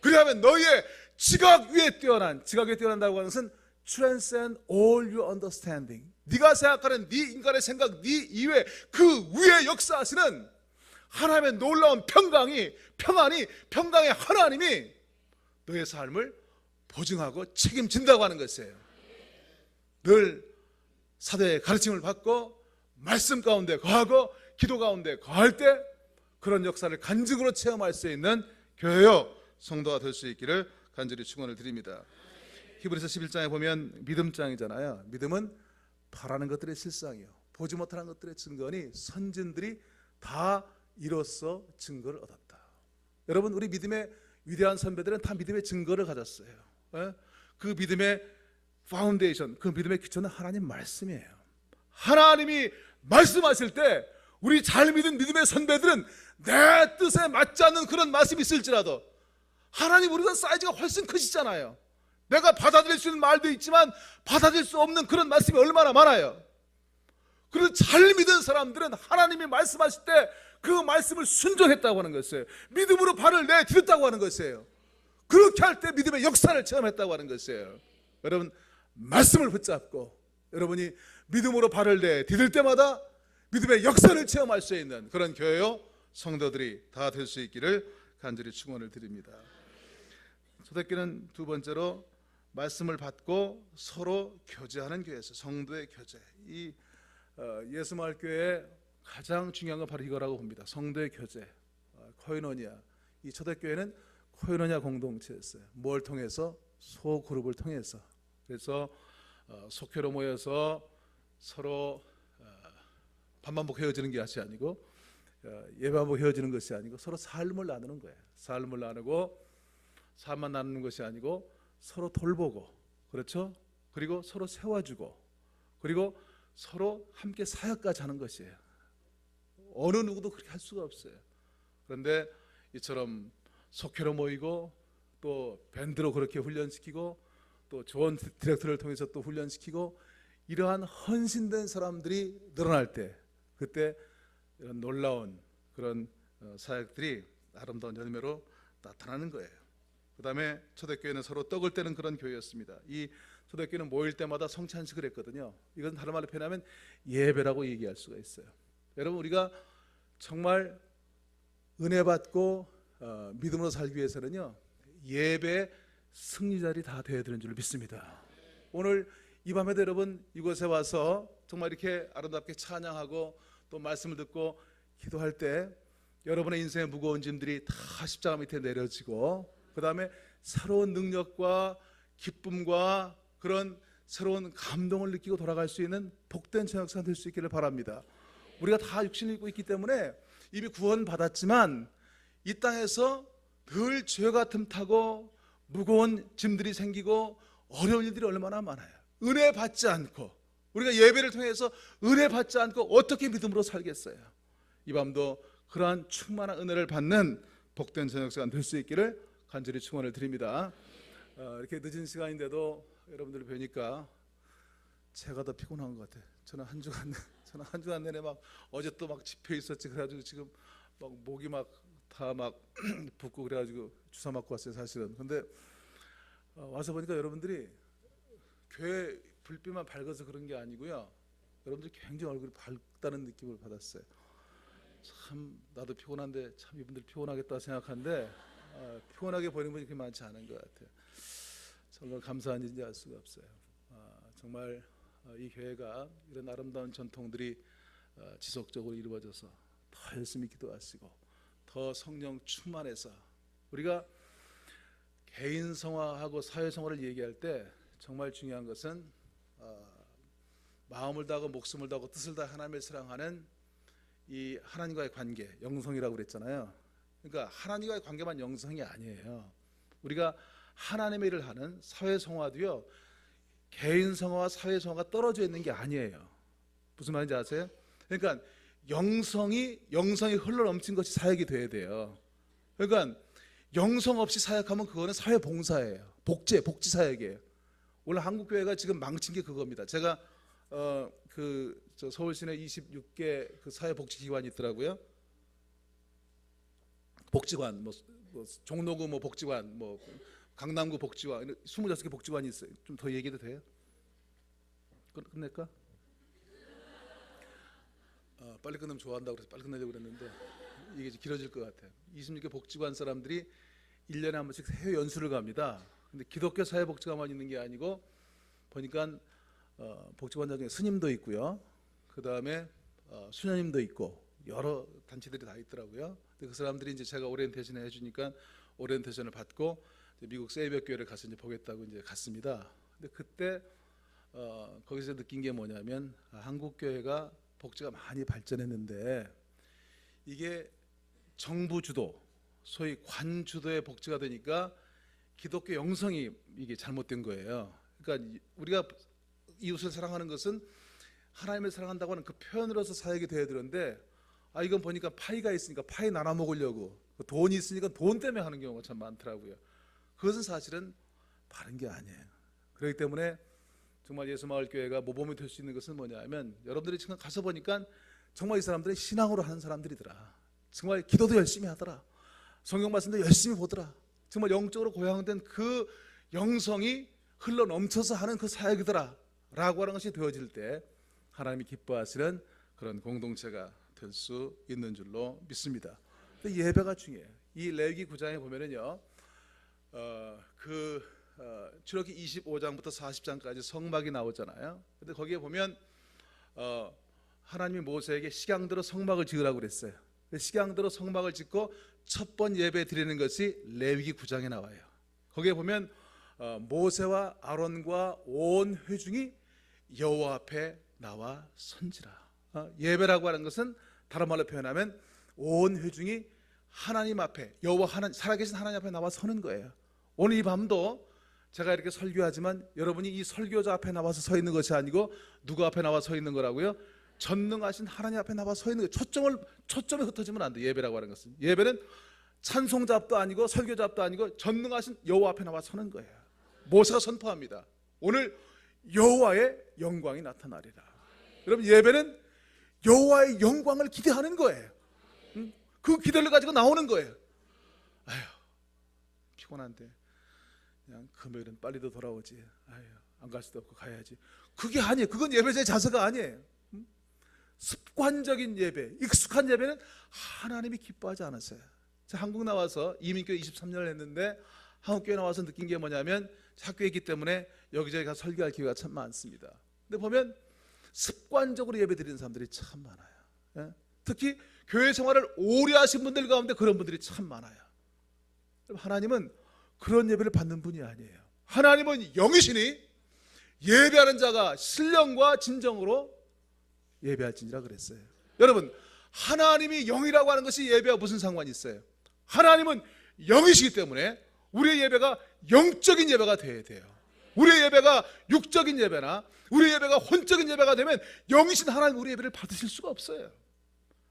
그리하면 너희의 지각 위에 뛰어난다고 하는 것은 transcend all your understanding. 네가 생각하는 네 인간의 생각, 네 이외 그 위에 역사하시는 하나님의 놀라운 평강의 하나님이 너의 삶을 보증하고 책임진다고 하는 것이에요. 늘 사도의 가르침을 받고 말씀 가운데 거하고 기도 가운데 거할 때 그런 역사를 간증으로 체험할 수 있는 교회요 성도가 될 수 있기를 간절히 축원을 드립니다. 히브리서 11장에 보면 믿음장이잖아요. 믿음은 바라는 것들의 실상이요 보지 못하는 것들의 증거니 선진들이 다 이로써 증거를 얻었다. 여러분, 우리 믿음의 위대한 선배들은 다 믿음의 증거를 가졌어요. 그 믿음의 파운데이션, 그 믿음의 기초는 하나님 말씀이에요. 하나님이 말씀하실 때 우리 잘 믿은 믿음의 선배들은 내 뜻에 맞지 않는 그런 말씀이 있을지라도 하나님 우리가 사이즈가 훨씬 크시잖아요. 내가 받아들일 수 있는 말도 있지만 받아들일 수 없는 그런 말씀이 얼마나 많아요. 그래서 잘 믿은 사람들은 하나님이 말씀하실 때 그 말씀을 순종했다고 하는 것이에요. 믿음으로 발을 내딛었다고 하는 것이에요. 그렇게 할 때 믿음의 역사를 체험했다고 하는 것이에요. 여러분, 말씀을 붙잡고 여러분이 믿음으로 발을 내딛을 때마다 믿음의 역사를 체험할 수 있는 그런 교회요 성도들이 다 될 수 있기를 간절히 축원을 드립니다. 초대교회는 두 번째로 말씀을 받고 서로 교제하는 교회에서 성도의 교제. 이 예수마을교회의 가장 중요한 건 바로 이거라고 봅니다. 성도의 교제, 코이노니아. 이 초대교회는 코이노니아 공동체였어요. 뭘 통해서? 소그룹을 통해서. 그래서 속회로 모여서 서로 밥만 먹고 헤어지는 것이 아니고 예배만 먹고 헤어지는 것이 아니고 서로 삶을 나누는 거예요. 삶을 나누고 삶만 나누는 것이 아니고 서로 돌보고, 그렇죠? 그리고 서로 세워주고, 그리고 서로 함께 사역까지 하는 것이에요. 어느 누구도 그렇게 할 수가 없어요. 그런데 이처럼 속회로 모이고 또 밴드로 그렇게 훈련시키고 또 좋은 디렉터를 통해서 또 훈련시키고 이러한 헌신된 사람들이 늘어날 때 그때 이런 놀라운 그런 사역들이 아름다운 열매로 나타나는 거예요. 그 다음에 초대교회는 서로 떡을 떼는 그런 교회였습니다. 이 초대교회는 모일 때마다 성찬식을 했거든요. 이건 다른 말로 표현하면 예배라고 얘기할 수가 있어요. 여러분, 우리가 정말 은혜 받고 믿음으로 살기 위해서는요 예배 승리자들이 다 되어야 되는 줄 믿습니다. 오늘 이 밤에도 여러분 이곳에 와서 정말 이렇게 아름답게 찬양하고 또 말씀을 듣고 기도할 때 여러분의 인생의 무거운 짐들이 다 십자가 밑에 내려지고 그 다음에 새로운 능력과 기쁨과 그런 새로운 감동을 느끼고 돌아갈 수 있는 복된 저녁상 될 수 있기를 바랍니다. 우리가 다 육신을 입고 있기 때문에 이미 구원받았지만 이 땅에서 늘 죄가 틈타고 무거운 짐들이 생기고 어려운 일들이 얼마나 많아요. 은혜 받지 않고 우리가 예배를 통해서 은혜 받지 않고 어떻게 믿음으로 살겠어요. 이 밤도 그러한 충만한 은혜를 받는 복된 저녁 시간 될 수 있기를 간절히 축원을 드립니다. 이렇게 늦은 시간인데도 여러분들 뵈니까 제가 더 피곤한 것 같아요. 저는 한 주간 내내 막 어제 또 막 집회 있었지 그래가지고 지금 막 목이 막 다 막 붓고 그래가지고 주사 맞고 왔어요 사실은. 근데 와서 보니까 여러분들이 교회 불빛만 밝아서 그런 게 아니고요. 여러분들 굉장히 얼굴이 밝다는 느낌을 받았어요. 참 나도 피곤한데 참 이분들 피곤하겠다 생각하는데 피곤하게 보이는 분이 그렇게 많지 않은 것 같아요. 정말 감사한 일인지 알 수가 없어요. 정말 이 교회가 이런 아름다운 전통들이 지속적으로 이루어져서 더 열심히 기도하시고 더 성령 충만해서 우리가 개인 성화하고 사회 성화를 얘기할 때 정말 중요한 것은 마음을 다하고 목숨을 다하고 뜻을 다해 하나님을 사랑하는 이 하나님과의 관계, 영성이라고 그랬잖아요. 그러니까 하나님과의 관계만 영성이 아니에요. 우리가 하나님의 일을 하는 사회 성화도요, 개인 성화와 사회 성화가 떨어져 있는 게 아니에요. 무슨 말인지 아세요? 그러니까 영성이 흘러 넘친 것이 사역이 돼야 돼요. 그러니까 영성 없이 사역하면 그거는 사회 봉사예요. 복지 사역이에요. 원래 한국 교회가 지금 망친 게 그겁니다. 제가 서울 시내 26개 그 사회 복지 기관이 있더라고요. 복지관, 종로구 복지관, 강남구 복지관, 26개 복지관이 있어요. 좀 더 얘기해도 돼요? 끝낼까? 빨리 끝내면 좋아한다고 그래서 빨리 끝내려고 그랬는데 이게 길어질 것 같아요. 26개 복지관 사람들이 1년에 한 번씩 해외 연수를 갑니다. 근데 기독교 사회복지관만 있는 게 아니고 보니까 복지관장 중에 스님도 있고요. 그 다음에 수녀님도 있고 여러 단체들이 다 있더라고요. 근데 그 사람들이 이제 제가 오리엔테이션을 해주니까 오리엔테이션을 받고 미국 세이비어 교회를 가서 이제 보겠다고 이제 갔습니다. 근데 그때 거기서 느낀 게 뭐냐면 한국 교회가 복지가 많이 발전했는데 이게 정부 주도, 소위 관 주도의 복지가 되니까 기독교 영성이 이게 잘못된 거예요. 그러니까 우리가 이웃을 사랑하는 것은 하나님을 사랑한다고 하는 그 표현으로서 사역이 돼야 되는데 이건 보니까 파이가 있으니까 파이 나눠 먹으려고, 돈이 있으니까 돈 때문에 하는 경우가 참 많더라고요. 그것은 사실은 바른 게 아니에요. 그렇기 때문에 정말 예수마을교회가 모범이 될 수 있는 것은 뭐냐면 여러분들이 지금 가서 보니까 정말 이 사람들이 신앙으로 하는 사람들이더라. 정말 기도도 열심히 하더라. 성경 말씀도 열심히 보더라. 정말 영적으로 고양된 그 영성이 흘러 넘쳐서 하는 그 사역이더라 라고 하는 것이 되어질 때 하나님이 기뻐하시는 그런 공동체가 될 수 있는 줄로 믿습니다. 예배가 중요해요. 이 레위기 9장에 보면은요, 출애굽기 25장부터 40장까지 성막이 나오잖아요. 근데 거기에 보면 하나님이 모세에게 식양대로 성막을 지으라고 그랬어요. 식양대로 성막을 짓고 첫 번 예배 드리는 것이 레위기 9장에 나와요. 거기에 보면 모세와 아론과 온 회중이 여호와 앞에 나와 선지라. 예배라고 하는 것은 다른 말로 표현하면 온 회중이 하나님 앞에, 여호와 살아계신 하나님 앞에 나와 서는 거예요. 오늘 이 밤도 제가 이렇게 설교하지만 여러분이 이 설교자 앞에 나와서 서 있는 것이 아니고 누구 앞에 나와 서 있는 거라고요? 전능하신 하나님 앞에 나와 서 있는 거예요. 초점이 흩어지면 안 돼. 예배라고 하는 것은, 예배는 찬송잡도 아니고 설교잡도 아니고 전능하신 여호와 앞에 나와 서는 거예요. 모세가 선포합니다. 오늘 여호와의 영광이 나타나리라. 여러분, 예배는 여호와의 영광을 기대하는 거예요. 그 기대를 가지고 나오는 거예요. 아휴, 피곤한데 그냥 금요일은 빨리도 돌아오지. 아휴, 안 갈 수도 없고 가야지. 그게 아니에요. 그건 예배자의 자세가 아니에요. 습관적인 예배, 익숙한 예배는 하나님이 기뻐하지 않았어요. 제가 한국 나와서 이민교회 23년을 했는데 한국교회 나와서 느낀 게 뭐냐면 학교에 있기 때문에 여기저기 가서 설교할 기회가 참 많습니다. 근데 보면 습관적으로 예배 드리는 사람들이 참 많아요. 특히 교회 생활을 오래 하신 분들 가운데 그런 분들이 참 많아요. 하나님은 그런 예배를 받는 분이 아니에요. 하나님은 영이시니 예배하는 자가 신령과 진정으로 예배할지니라 그랬어요. 여러분, 하나님이 영이라고 하는 것이 예배와 무슨 상관이 있어요? 하나님은 영이시기 때문에 우리의 예배가 영적인 예배가 돼야 돼요. 우리의 예배가 육적인 예배나 우리의 예배가 혼적인 예배가 되면 영이신 하나님 우리의 예배를 받으실 수가 없어요.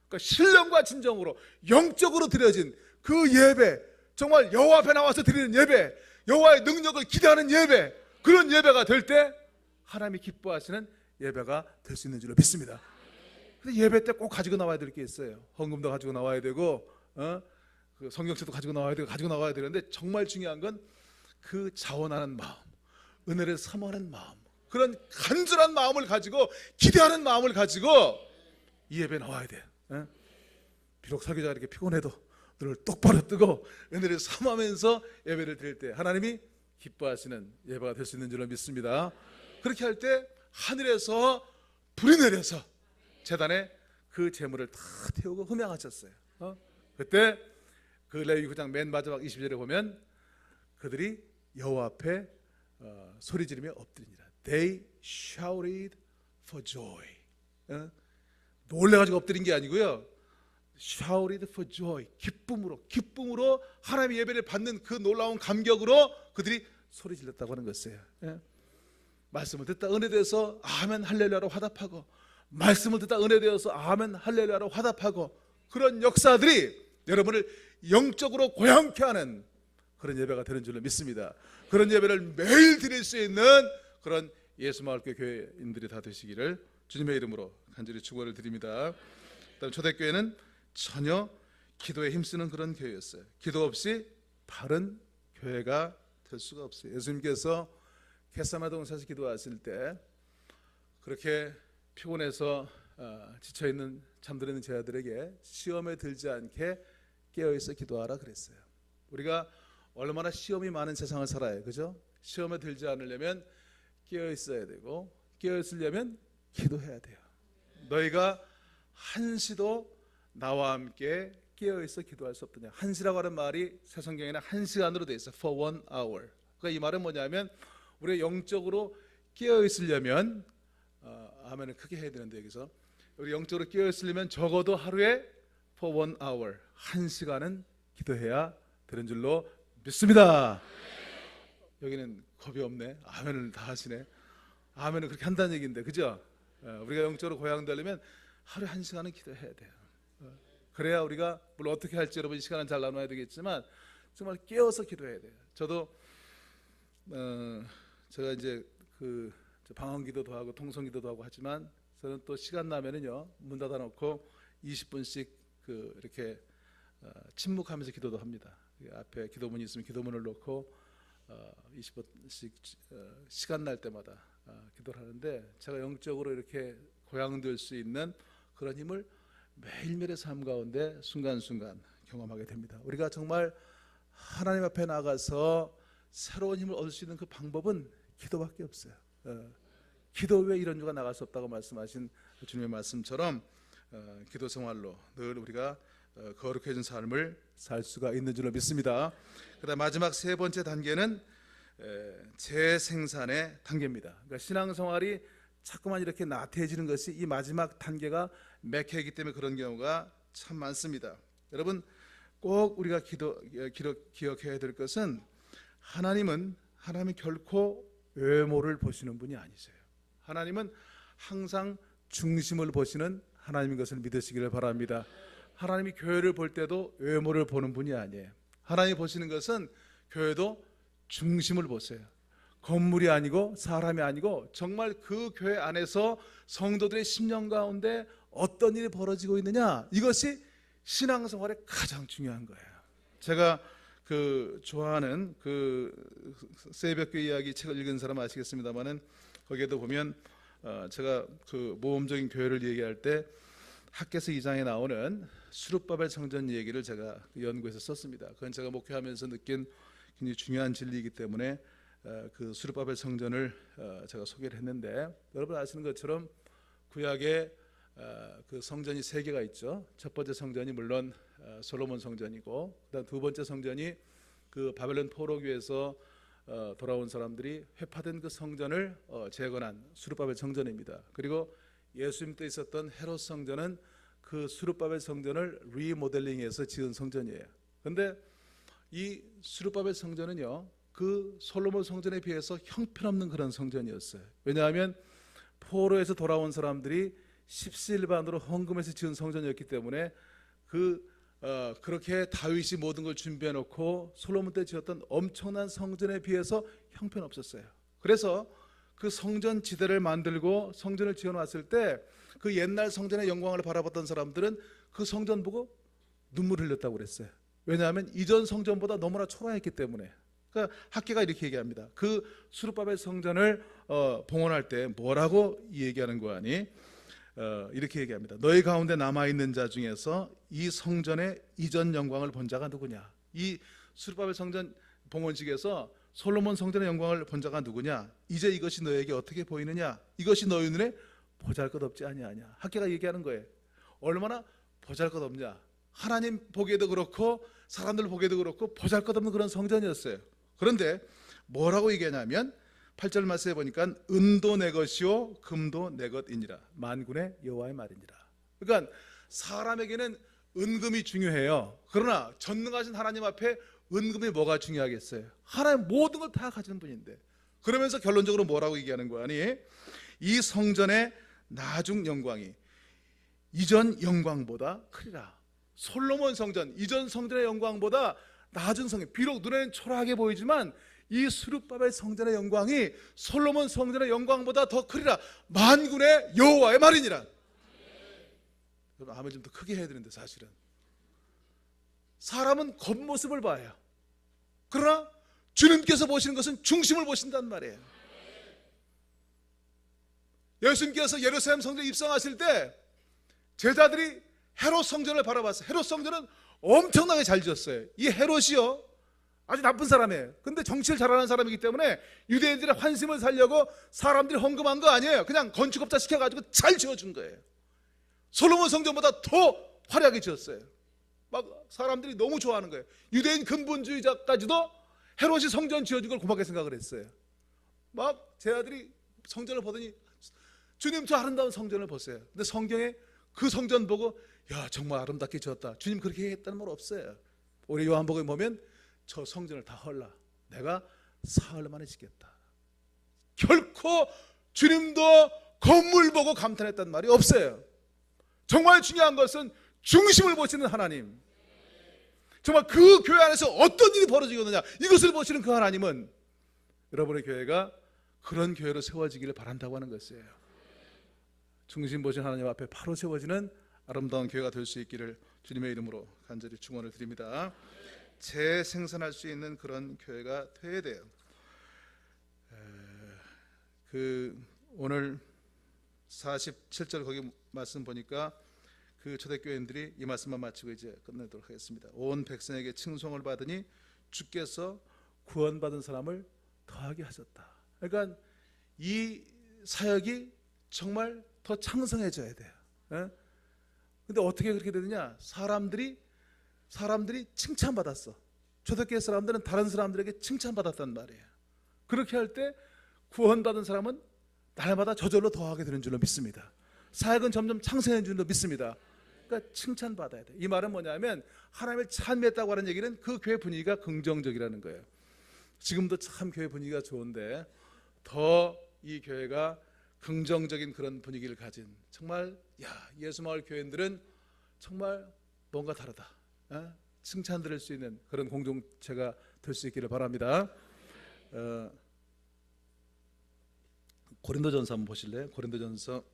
그러니까 신령과 진정으로 영적으로 드려진 그 예배, 정말 여호와 앞에 나와서 드리는 예배, 여호와의 능력을 기대하는 예배, 그런 예배가 될 때 하나님이 기뻐하시는 예배가 될 수 있는 줄로 믿습니다. 근데 예배 때 꼭 가지고 나와야 될 게 있어요. 헌금도 가지고 나와야 되고 그 성경책도 가지고 나와야 되는데 정말 중요한 건 그 자원하는 마음, 은혜를 사모하는 마음, 그런 간절한 마음을 가지고 기대하는 마음을 가지고 이 예배에 나와야 돼. 비록 설교자가 이렇게 피곤해도 눈을 똑바로 뜨고 은혜를 사모하면서 예배를 드릴 때 하나님이 기뻐하시는 예배가 될 수 있는 줄로 믿습니다. 그렇게 할 때 하늘에서 불이 내려서 제단에 그 제물을 다 태우고 흠양하셨어요. 그때 그 레위기 9장 맨 마지막 20절에 보면 그들이 여호와 앞에 소리 지르며 엎드리니라. They shouted for joy. 놀래가지고 엎드린 게 아니고요, shouted for joy. 기쁨으로 하나님의 예배를 받는 그 놀라운 감격으로 그들이 소리 질렀다고 하는 것이에요. 예? 말씀을 듣다 은혜되어서 아멘 할렐루야로 화답하고, 말씀을 듣다 은혜되어서 아멘 할렐루야로 화답하고, 그런 역사들이 여러분을 영적으로 고향케 하는 그런 예배가 되는 줄로 믿습니다. 그런 예배를 매일 드릴 수 있는 그런 예수마을교회 교회인들이 다 되시기를 주님의 이름으로 간절히 축원을 드립니다. 그다음 초대교회는 전혀 기도에 힘쓰는 그런 교회였어요. 기도 없이 바른 교회가 될 수가 없어요. 예수님께서 겟세마네 기도하실 때 그렇게 피곤해서 지쳐있는 잠들어있는 제자들에게 시험에 들지 않게 깨어있어 기도하라 그랬어요. 우리가 얼마나 시험이 많은 세상을 살아요, 그죠? 시험에 들지 않으려면 깨어있어야 되고, 깨어있으려면 기도해야 돼요. 너희가 한시도 나와 함께 깨어있어 기도할 수 없더냐. 한시라고 하는 말이 새 성경에는 1시간으로 되어 있어요. For 1 hour. 그러니까 이 말은 뭐냐면 우리가 영적으로 깨어있으려면 아멘을 크게 해야 되는데, 여기서 우리 영적으로 깨어있으려면 적어도 하루에 for 1 hour 1시간은 기도해야 되는 줄로 믿습니다. 여기는 겁이 없네. 아멘을 다 하시네. 아멘을 그렇게 한다는 얘기인데, 그죠? 우리가 영적으로 고향되려면 하루에 1시간은 기도해야 돼요. 그래야 우리가 물론 어떻게 할지 여러분 시간은 잘 나눠야 되겠지만 정말 깨어서 기도해야 돼요. 저도 제가 이제 그 방언기도도 하고 통성기도도 하고 하지만 저는 또 시간 나면은요 문 닫아놓고 20분씩 이렇게 침묵하면서 기도도 합니다. 앞에 기도문이 있으면 기도문을 놓고 20분씩 시간 날 때마다 기도를 하는데, 제가 영적으로 이렇게 고향될 수 있는 그런 힘을 매일매일의 삶 가운데 순간순간 경험하게 됩니다. 우리가 정말 하나님 앞에 나가서 새로운 힘을 얻을 수 있는 그 방법은 기도밖에 없어요. 기도 외에 이런 유가 나갈 수 없다고 말씀하신 주님의 말씀처럼 기도 생활로 늘 우리가 거룩해진 삶을 살 수가 있는 줄로 믿습니다. 그다음 마지막 세 번째 단계는 재생산의 단계입니다. 그러니까 신앙생활이 자꾸만 이렇게 나태해지는 것이 이 마지막 단계가 맥혀있기 때문에 그런 경우가 참 많습니다. 여러분 꼭 우리가 기억해야 될 것은 하나님이 결코 외모를 보시는 분이 아니세요. 하나님은 항상 중심을 보시는 하나님인 것을 믿으시기를 바랍니다. 하나님이 교회를 볼 때도 외모를 보는 분이 아니에요. 하나님이 보시는 것은 교회도 중심을 보세요. 건물이 아니고 사람이 아니고 정말 그 교회 안에서 성도들의 심령 가운데 어떤 일이 벌어지고 있느냐, 이것이 신앙생활의 가장 중요한 거예요. 제가 좋아하는 새벽교 이야기 책을 읽은 사람 아시겠습니다만은 거기에도 보면 제가 모험적인 교회를 얘기할 때 학개서 2장에 나오는 수룹바벨 성전 얘기를 제가 연구해서 썼습니다. 그건 제가 목회하면서 느낀 굉장히 중요한 진리이기 때문에 그 수룹바벨 성전을 제가 소개를 했는데, 여러분 아시는 것처럼 구약에 그 성전이 3개가 있죠. 첫 번째 성전이 물론 솔로몬 성전이고, 그다음 두 번째 성전이 그 바벨론 포로기에서 돌아온 사람들이 회파된 그 성전을 재건한 수룹바벨 성전입니다. 그리고 예수님 때 있었던 헤롯 성전은 그 수룹바벨 성전을 리모델링해서 지은 성전이에요. 그런데 이 수룹바벨 성전은요 그 솔로몬 성전에 비해서 형편없는 그런 성전이었어요. 왜냐하면 포로에서 돌아온 사람들이 십시일반으로 헌금해서 지은 성전이었기 때문에 그렇게 다윗이 모든 걸 준비해 놓고 솔로몬 때 지었던 엄청난 성전에 비해서 형편없었어요. 그래서 그 성전 지대를 만들고 성전을 지어놨을 때 그 옛날 성전의 영광을 바라봤던 사람들은 그 성전 보고 눈물 흘렸다고 그랬어요. 왜냐하면 이전 성전보다 너무나 초라했기 때문에. 그러니까 학계가 이렇게 얘기합니다. 그 수룹바벨 성전을 봉헌할 때 뭐라고 얘기하는 거 아니? 이렇게 얘기합니다. 너희 가운데 남아있는 자 중에서 이 성전의 이전 영광을 본 자가 누구냐? 이 수룹바벨 성전 봉헌식에서 솔로몬 성전의 영광을 본 자가 누구냐? 이제 이것이 너에게 어떻게 보이느냐? 이것이 너희 눈에 보잘것없지 아니하냐? 학계가 얘기하는 거예요. 얼마나 보잘것없냐? 하나님 보기에도 그렇고 사람들 보기에도 그렇고 보잘것없는 그런 성전이었어요. 그런데 뭐라고 얘기하냐면 8절 말씀에 보니까 은도 내 것이요 금도 내 것이니라, 만군의 여호와의 말이니라. 그러니까 사람에게는 은금이 중요해요. 그러나 전능하신 하나님 앞에 은금이 뭐가 중요하겠어요? 하나님 모든 걸 다 가지는 분인데. 그러면서 결론적으로 뭐라고 얘기하는 거 아니? 이 성전의 나중 영광이 이전 영광보다 크리라. 솔로몬 성전, 이전 성전의 영광보다 낮은 성전, 비록 눈에는 초라하게 보이지만 이 스룹바벨 성전의 영광이 솔로몬 성전의 영광보다 더 크리라. 만군의 여호와의 말이니라. 여러분 아멘 좀 더 크게 해야 되는데, 사실은 사람은 겉모습을 봐요. 그러나 주님께서 보시는 것은 중심을 보신단 말이에요. 예수님께서 예루살렘 성전에 입성하실 때 제자들이 헤롯 성전을 바라봤어요. 헤롯 성전은 엄청나게 잘 지었어요. 이 헤롯이요 아주 나쁜 사람이에요. 근데 정치를 잘하는 사람이기 때문에 유대인들의 환심을 살려고 사람들이 헌금한 거 아니에요. 그냥 건축업자 시켜가지고 잘 지어준 거예요. 솔로몬 성전보다 더 화려하게 지었어요. 막 사람들이 너무 좋아하는 거예요. 유대인 근본주의자까지도 헤롯이 성전 지어준 걸 고맙게 생각을 했어요. 막 제 아들이 성전을 보더니 주님 저 아름다운 성전을 보세요. 근데 성경에 그 성전 보고 야 정말 아름답게 지었다, 주님 그렇게 했다는 말 없어요. 우리 요한복음에 보면 저 성전을 다 헐라 내가 사흘 만에 짓겠다. 결코 주님도 건물 보고 감탄했단 말이 없어요. 정말 중요한 것은 중심을 보시는 하나님, 정말 그 교회 안에서 어떤 일이 벌어지겠느냐 이것을 보시는 그 하나님은 여러분의 교회가 그런 교회로 세워지기를 바란다고 하는 것이에요. 중심 보신 하나님 앞에 바로 세워지는 아름다운 교회가 될 수 있기를 주님의 이름으로 간절히 축원을 드립니다. 재생산할 수 있는 그런 교회가 되어야 돼요. 오늘 47절 거기 말씀 보니까 그 초대교인들이 이 말씀만 마치고 이제 끝내도록 하겠습니다. 온 백성에게 칭송을 받으니 주께서 구원받은 사람을 더하게 하셨다. 그러니까 이 사역이 정말 더 창성해져야 돼요. 근데 어떻게 그렇게 되느냐? 사람들이 칭찬받았어. 초대교회 사람들은 다른 사람들에게 칭찬받았단 말이에요. 그렇게 할 때 구원받은 사람은 날마다 저절로 더하게 되는 줄로 믿습니다. 사역은 점점 창성해지는 줄로 믿습니다. 그러니까 칭찬받아야 돼. 이 말은 뭐냐면 하나님을 찬미했다고 하는 얘기는 그 교회 분위기가 긍정적이라는 거예요. 지금도 참 교회 분위기가 좋은데 더 이 교회가 긍정적인 그런 분위기를 가진, 정말 예수마을 교인들은 정말 뭔가 다르다, 칭찬 들을 수 있는 그런 공동체가 될 수 있기를 바랍니다. 고린도전서 한번 보실래요? 고린도전서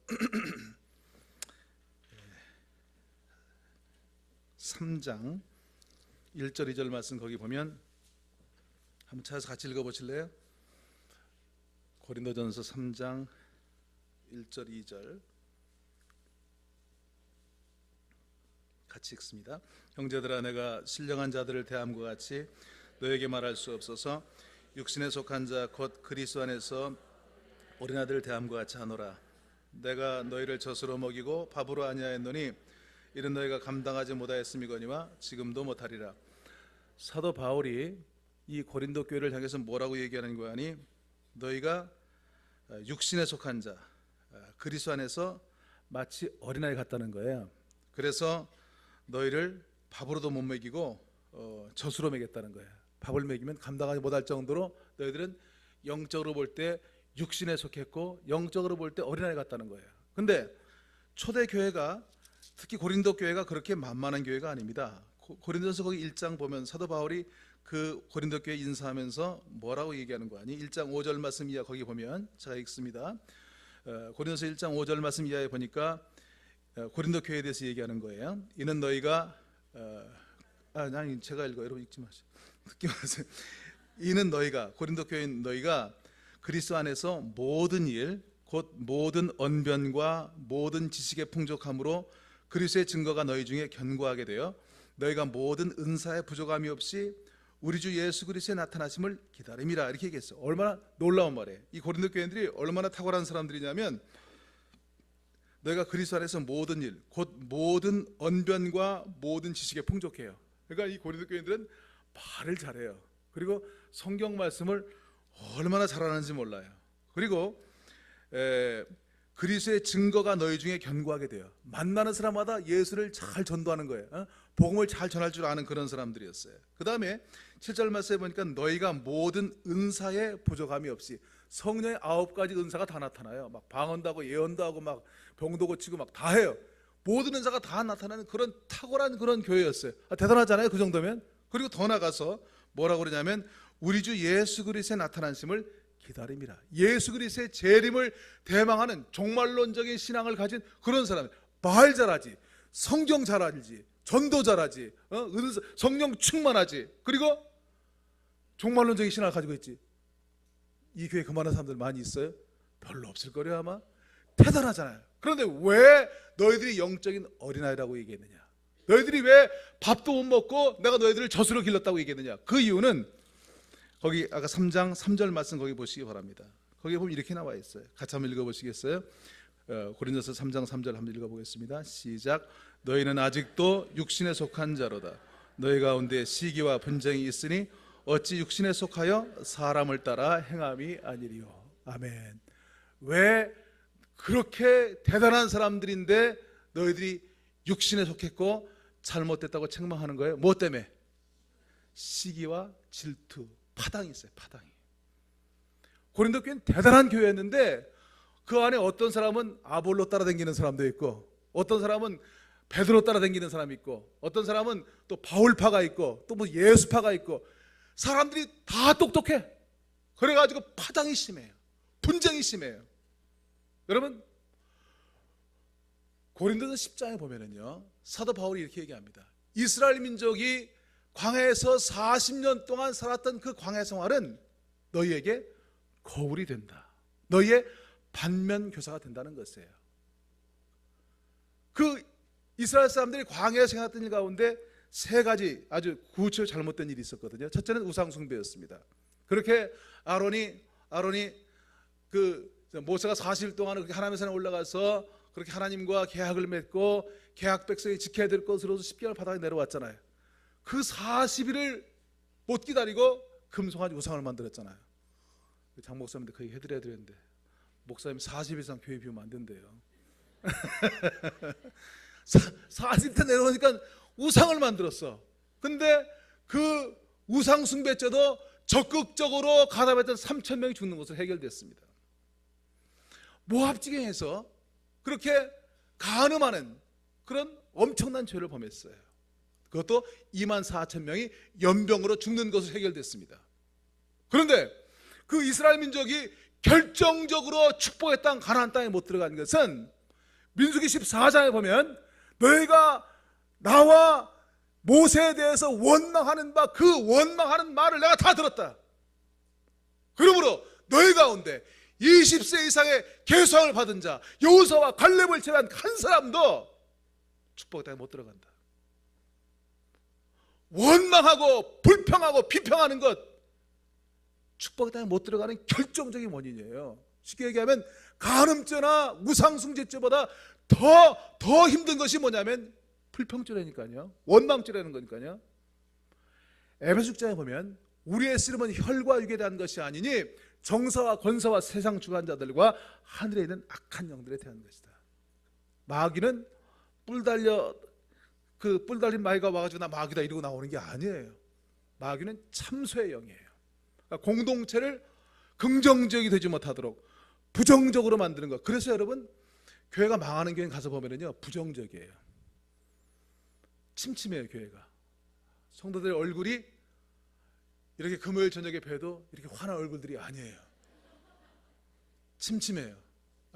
3장 1절 2절 말씀 거기 보면 한번 찾아서 같이 읽어보실래요? 고린도전서 3장 1절 2절 같이 읽습니다. 형제들아 내가 신령한 자들을 대함과 같이 너에게 말할 수 없어서 육신에 속한 자 곧 그리스도 안에서 어린아들을 대함과 같이 하노라. 내가 너희를 젖으로 먹이고 밥으로 아니하였노니 이는 너희가 감당하지 못하였음이거니와 지금도 못하리라. 사도 바울이 이 고린도 교회를 향해서 뭐라고 얘기하는 거 아니? 너희가 육신에 속한 자 그리스도 안에서 마치 어린아이 같다는 거예요. 그래서 너희를 밥으로도 못 먹이고 젖으로 먹였다는 거예요. 밥을 먹이면 감당하지 못할 정도로 너희들은 영적으로 볼 때 육신에 속했고 영적으로 볼 때 어린아이 같다는 거예요. 근데 초대 교회가, 특히 고린도 교회가 그렇게 만만한 교회가 아닙니다. 고린도전서 거기 1장 보면 사도 바울이 그 고린도 교회 인사하면서 뭐라고 얘기하는 거 아니? 1장 5절 말씀 이하 거기 보면 제가 읽습니다. 고린도서 1장 5절 말씀 이하에 보니까 고린도 교회에 대해서 얘기하는 거예요. 이는 너희가 아니 제가 읽어요. 여러분 읽지 마세요. 듣기 마세요. 이는 너희가, 고린도 교회인 너희가 그리스도 안에서 모든 일 곧 모든 언변과 모든 지식의 풍족함으로 그리스도의 증거가 너희 중에 견고하게 되어 너희가 모든 은사의 부족함이 없이 우리 주 예수 그리스도의 나타나심을 기다림이라, 이렇게 얘기했어요. 얼마나 놀라운 말이에요. 이 고린도 교인들이 얼마나 탁월한 사람들이냐면 너희가 그리스도 안에서 모든 일 곧 모든 언변과 모든 지식에 풍족해요. 그러니까 이 고린도 교인들은 말을 잘해요. 그리고 성경 말씀을 얼마나 잘하는지 몰라요. 그리고 그리스도의 증거가 너희 중에 견고하게 돼요. 만나는 사람마다 예수를 잘 전도하는 거예요. 복음을 잘 전할 줄 아는 그런 사람들이었어요. 그 다음에 7절 말씀에 보니까 너희가 모든 은사에 부족함이 없이, 성령의 9가지 은사가 다 나타나요. 막 방언도 하고 예언도 하고 막 병도 고치고 막 다 해요. 모든 은사가 다 나타나는 그런 탁월한 그런 교회였어요. 대단하잖아요, 그 정도면. 그리고 더 나가서 뭐라고 그러냐면 우리 주 예수 그리스도의 나타나심을 기다림이라. 예수 그리스도의 재림을 대망하는 종말론적인 신앙을 가진 그런 사람. 말 잘하지, 성경 잘 알지, 전도 잘하지, 성령 충만하지, 그리고 종말론적인 신앙을 가지고 있지. 이 교회 그만한 사람들 많이 있어요? 별로 없을 거래요 아마. 대단하잖아요. 그런데 왜 너희들이 영적인 어린아이라고 얘기했느냐? 너희들이 왜 밥도 못 먹고 내가 너희들을 젖으로 길렀다고 얘기했느냐? 그 이유는 거기 아까 3장 3절 말씀 거기 보시기 바랍니다. 거기에 보면 이렇게 나와 있어요. 같이 한번 읽어보시겠어요? 고린도서 3장 3절 한번 읽어보겠습니다. 시작. 너희는 아직도 육신에 속한 자로다. 너희 가운데 시기와 분쟁이 있으니 어찌 육신에 속하여 사람을 따라 행함이 아니리요. 아멘. 왜 그렇게 대단한 사람들인데 너희들이 육신에 속했고 잘못됐다고 책망하는 거예요? 뭐 때문에? 시기와 질투, 파당이 있어요. 파당이. 고린도 교회는 대단한 교회였는데 그 안에 어떤 사람은 아볼로 따라다니는 사람도 있고, 어떤 사람은 베드로 따라다니는 사람이 있고, 어떤 사람은 또 바울파가 있고, 또 뭐 예수파가 있고, 사람들이 다 똑똑해. 그래가지고 파당이 심해요. 분쟁이 심해요. 여러분, 고린도서 10장에 보면은요, 사도 바울이 이렇게 얘기합니다. 이스라엘 민족이 광야에서 40년 동안 살았던 그 광야 생활은 너희에게 거울이 된다. 너희의 반면 교사가 된다는 것이에요. 그 이스라엘 사람들이 광야에 생활했던 일 가운데 3가지 아주 구체적으로 잘못된 일이 있었거든요. 첫째는 우상 숭배였습니다. 그렇게 아론이 그 모세가 40일 동안 그렇게 하나님의 산에 올라가서 그렇게 하나님과 계약을 맺고 계약 백성이 지켜야 될 것으로서 10개월 바닥에 내려왔잖아요. 그 40일을 못 기다리고 금송아지 우상을 만들었잖아요. 장 목사님한테 그 얘기 해드려야 되는데 목사님 40일 이상 교회 비우면 안 된대요. 40일 내려오니까 우상을 만들었어. 근데 그 우상 숭배죄도 적극적으로 가담했던 3,000명이 죽는 것으로 해결됐습니다. 모압 지경에서 그렇게 간음하는 그런 엄청난 죄를 범했어요. 그것도 24,000명이 연병으로 죽는 것으로 해결됐습니다. 그런데 그 이스라엘 민족이 결정적으로 축복의 땅 가나안 땅에 못 들어간 것은 민수기 14장에 보면 너희가 나와 모세에 대해서 원망하는 바 그 원망하는 말을 내가 다 들었다. 그러므로 너희 가운데 20세 이상의 계수함을 받은 자 여호수아와 갈렙을 제외한 한 사람도 축복의 땅에 못 들어간다. 원망하고 불평하고 비평하는 것 축복의 땅에 못 들어가는 결정적인 원인이에요. 쉽게 얘기하면 간음죄나 우상숭배죄보다 더 힘든 것이 뭐냐면 불평죄라니까요. 원망죄라는 거니까요. 에베소 6장에 보면 우리의 씨름은 혈과 육에 대한 것이 아니니 정사와 권사와 세상 주관자들과 하늘에 있는 악한 영들에 대한 것이다. 마귀는 뿔 달린 마귀가 와가지고 나 마귀다 이러고 나오는 게 아니에요. 마귀는 참소의 영이에요. 그러니까 공동체를 긍정적이 되지 못하도록 부정적으로 만드는 것. 그래서 여러분 교회가 망하는 교회 가서 보면은요 부정적이에요. 침침해요. 교회가 성도들의 얼굴이 이렇게 금요일 저녁에 뵈도 이렇게 환한 얼굴들이 아니에요. 침침해요.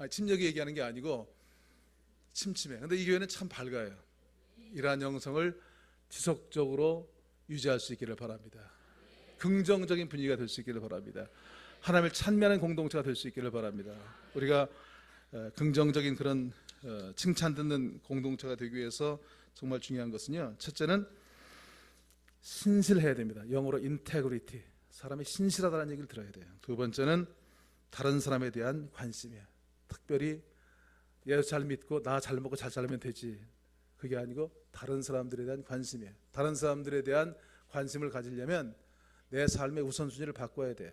침력이 얘기하는 게 아니고 침침해. 근데 이 교회는 참 밝아요. 이러한 영성을 지속적으로 유지할 수 있기를 바랍니다. 긍정적인 분위기가 될 수 있기를 바랍니다. 하나님을 찬미하는 공동체가 될 수 있기를 바랍니다. 우리가 긍정적인 그런 칭찬 듣는 공동체가 되기 위해서 정말 중요한 것은요, 첫째는 신실해야 됩니다. 영어로 integrity, 사람이 신실하다는 얘기를 들어야 돼요. 두 번째는 다른 사람에 대한 관심이에요. 특별히 예수 잘 믿고 나 잘 먹고 잘 살면 되지, 그게 아니고 다른 사람들에 대한 관심이에요. 다른 사람들에 대한 관심을 가지려면 내 삶의 우선순위를 바꿔야 돼요.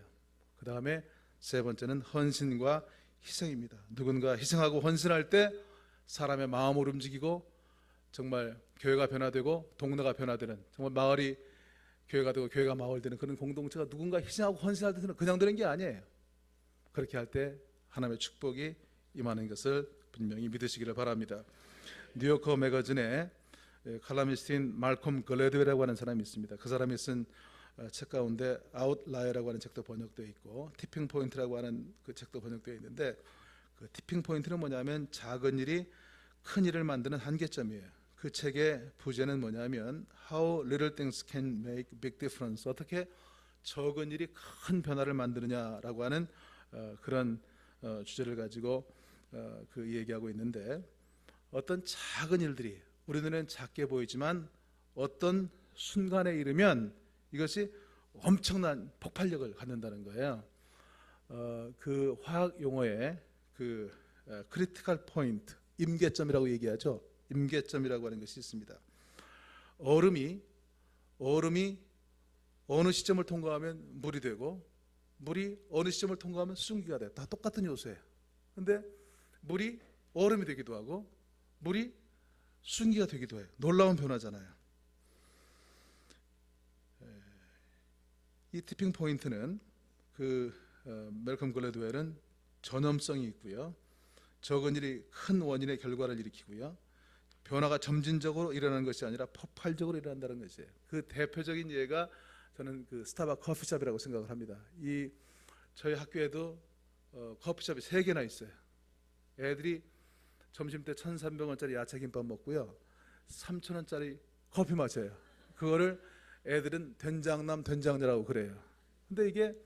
그 다음에 세 번째는 헌신과 희생입니다. 누군가 희생하고 헌신할 때 사람의 마음을 움직이고 정말 교회가 변화되고 동네가 변화되는, 정말 마을이 교회가 되고 교회가 마을 되는 그런 공동체가 누군가 희생하고 헌신할 때는 그냥 되는 게 아니에요. 그렇게 할 때 하나님의 축복이 임하는 것을 분명히 믿으시기를 바랍니다. 뉴요커 매거진에 칼럼니스트인 말콤 글래드웰이라고 하는 사람이 있습니다. 그 사람이 쓴 책 가운데 아웃라이어라고 하는 책도 번역되어 있고 티핑 포인트라고 하는 그 책도 번역되어 있는데, 그 티핑 포인트는 뭐냐면 작은 일이 큰 일을 만드는 한계점이에요. 그 책의 부제는 뭐냐면 How little things can make big difference. 어떻게 적은 일이 큰 변화를 만드느냐라고 하는 그런 주제를 가지고 그 얘기하고 있는데, 어떤 작은 일들이 우리 눈에는 작게 보이지만 어떤 순간에 이르면 이것이 엄청난 폭발력을 갖는다는 거예요. 그 화학 용어에 그 크리티컬 포인트, 임계점이라고 얘기하죠. 임계점이라고 하는 것이 있습니다. 얼음이 어느 시점을 통과하면 물이 되고, 물이 어느 시점을 통과하면 수증기가 돼. 다 똑같은 요소예요. 근데 물이 얼음이 되기도 하고 물이 수증기가 되기도 해요. 놀라운 변화잖아요. 이 티핑 포인트는 멜컴 글래드웰은 전염성이 있고요, 적은 일이 큰 원인의 결과를 일으키고요, 변화가 점진적으로 일어나는 것이 아니라 폭발적으로 일어난다는 것이에요. 그 대표적인 예가 저는 그 스타벅 커피숍이라고 생각을 합니다. 저희 학교에도 커피숍이 3개나 있어요. 애들이 점심 때 1,300원짜리 야채김밥 먹고요, 3,000원짜리 커피 마셔요. 그거를 애들은 된장남 된장녀라고 그래요. 근데 이게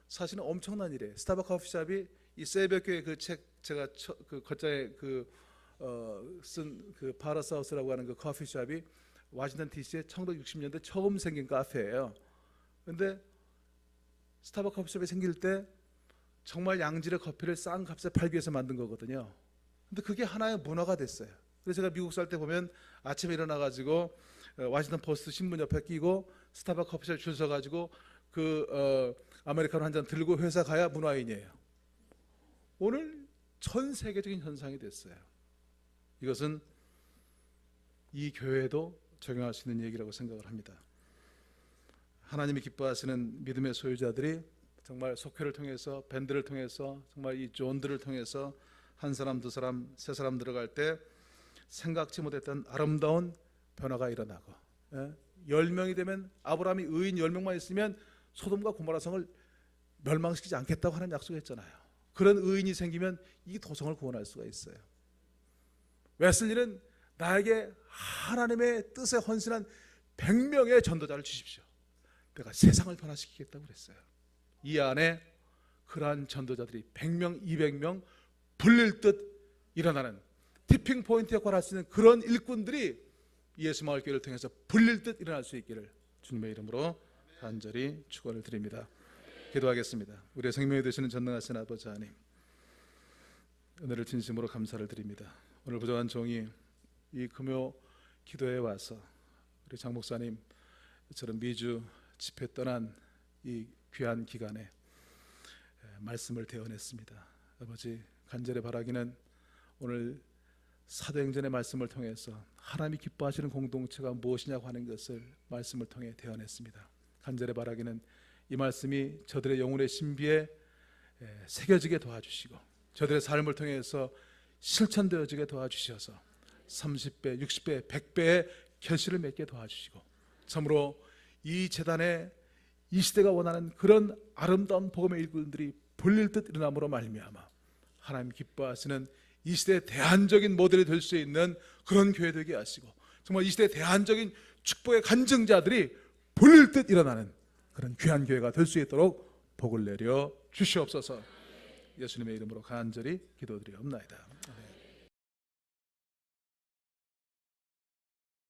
사실은 엄청난 일이에요. 스타벅 커피숍이 이 새벽교회 그 책 제가 그 겉자에 쓴 그 파라사우스라고 하는 그 커피숍이 워싱턴 DC에 1960년대 처음 생긴 카페예요. 근데 스타벅 커피숍이 생길 때 정말 양질의 커피를 싼 값에 팔기 위해서 만든 거거든요. 근데 그게 하나의 문화가 됐어요. 그래서 제가 미국 살 때 보면 아침에 일어나가지고 워싱턴 포스트 신문 옆에 끼고 스타벅 커피숍 줄 서가지고 아메리카노 한 잔 들고 회사 가야 문화인이에요. 오늘 전 세계적인 현상이 됐어요. 이것은 이 교회에도 적용할 수 있는 얘기라고 생각을 합니다. 하나님이 기뻐하시는 믿음의 소유자들이 정말 속회를 통해서, 밴드를 통해서, 정말 이 존들을 통해서 한 사람, 두 사람, 세 사람 들어갈 때 생각지 못했던 아름다운 변화가 일어나고, 10명이 되면 아브라함이 의인 10명만 있으면 소돔과 고모라 성을 멸망시키지 않겠다고 하는 약속했잖아요. 그런 의인이 생기면 이 도성을 구원할 수가 있어요. 웨슬리는 나에게 하나님의 뜻에 헌신한 100명의 전도자를 주십시오. 내가 세상을 변화시키겠다고 그랬어요. 이 안에 그러한 전도자들이 100명, 200명 불릴 듯 일어나는 티핑 포인트 역할을 할 수 있는 그런 일꾼들이 예수마을교회를 통해서 불릴 듯 일어날 수 있기를 주님의 이름으로 간절히 축원을 드립니다. 기도하겠습니다. 우리의 생명이 되시는 전능하신 아버지 하나님, 은혜를 진심으로 감사를 드립니다. 오늘 부족한 종이 이 금요 기도에 와서 우리 장 목사님 저런 미주 집회 떠난 이 귀한 기간에 말씀을 대언했습니다. 아버지, 간절히 바라기는 오늘 사도행전의 말씀을 통해서 하나님이 기뻐하시는 공동체가 무엇이냐고 하는 것을 말씀을 통해 대언했습니다. 간절히 바라기는 이 말씀이 저들의 영혼의 신비에 새겨지게 도와주시고 저들의 삶을 통해서 실천되어지게 도와주셔서 30배, 60배, 100배의 결실을 맺게 도와주시고, 참으로 이 재단에 이 시대가 원하는 그런 아름다운 복음의 일꾼들이 불릴 듯 일어남으로 말미암아 하나님 기뻐하시는 이 시대의 대안적인 모델이 될 수 있는 그런 교회 되게 하시고, 정말 이 시대의 대안적인 축복의 간증자들이 불릴 듯 일어나는 그런 귀한 교회가 될 수 있도록 복을 내려 주시옵소서. 예수님의 이름으로 간절히 기도드리옵나이다.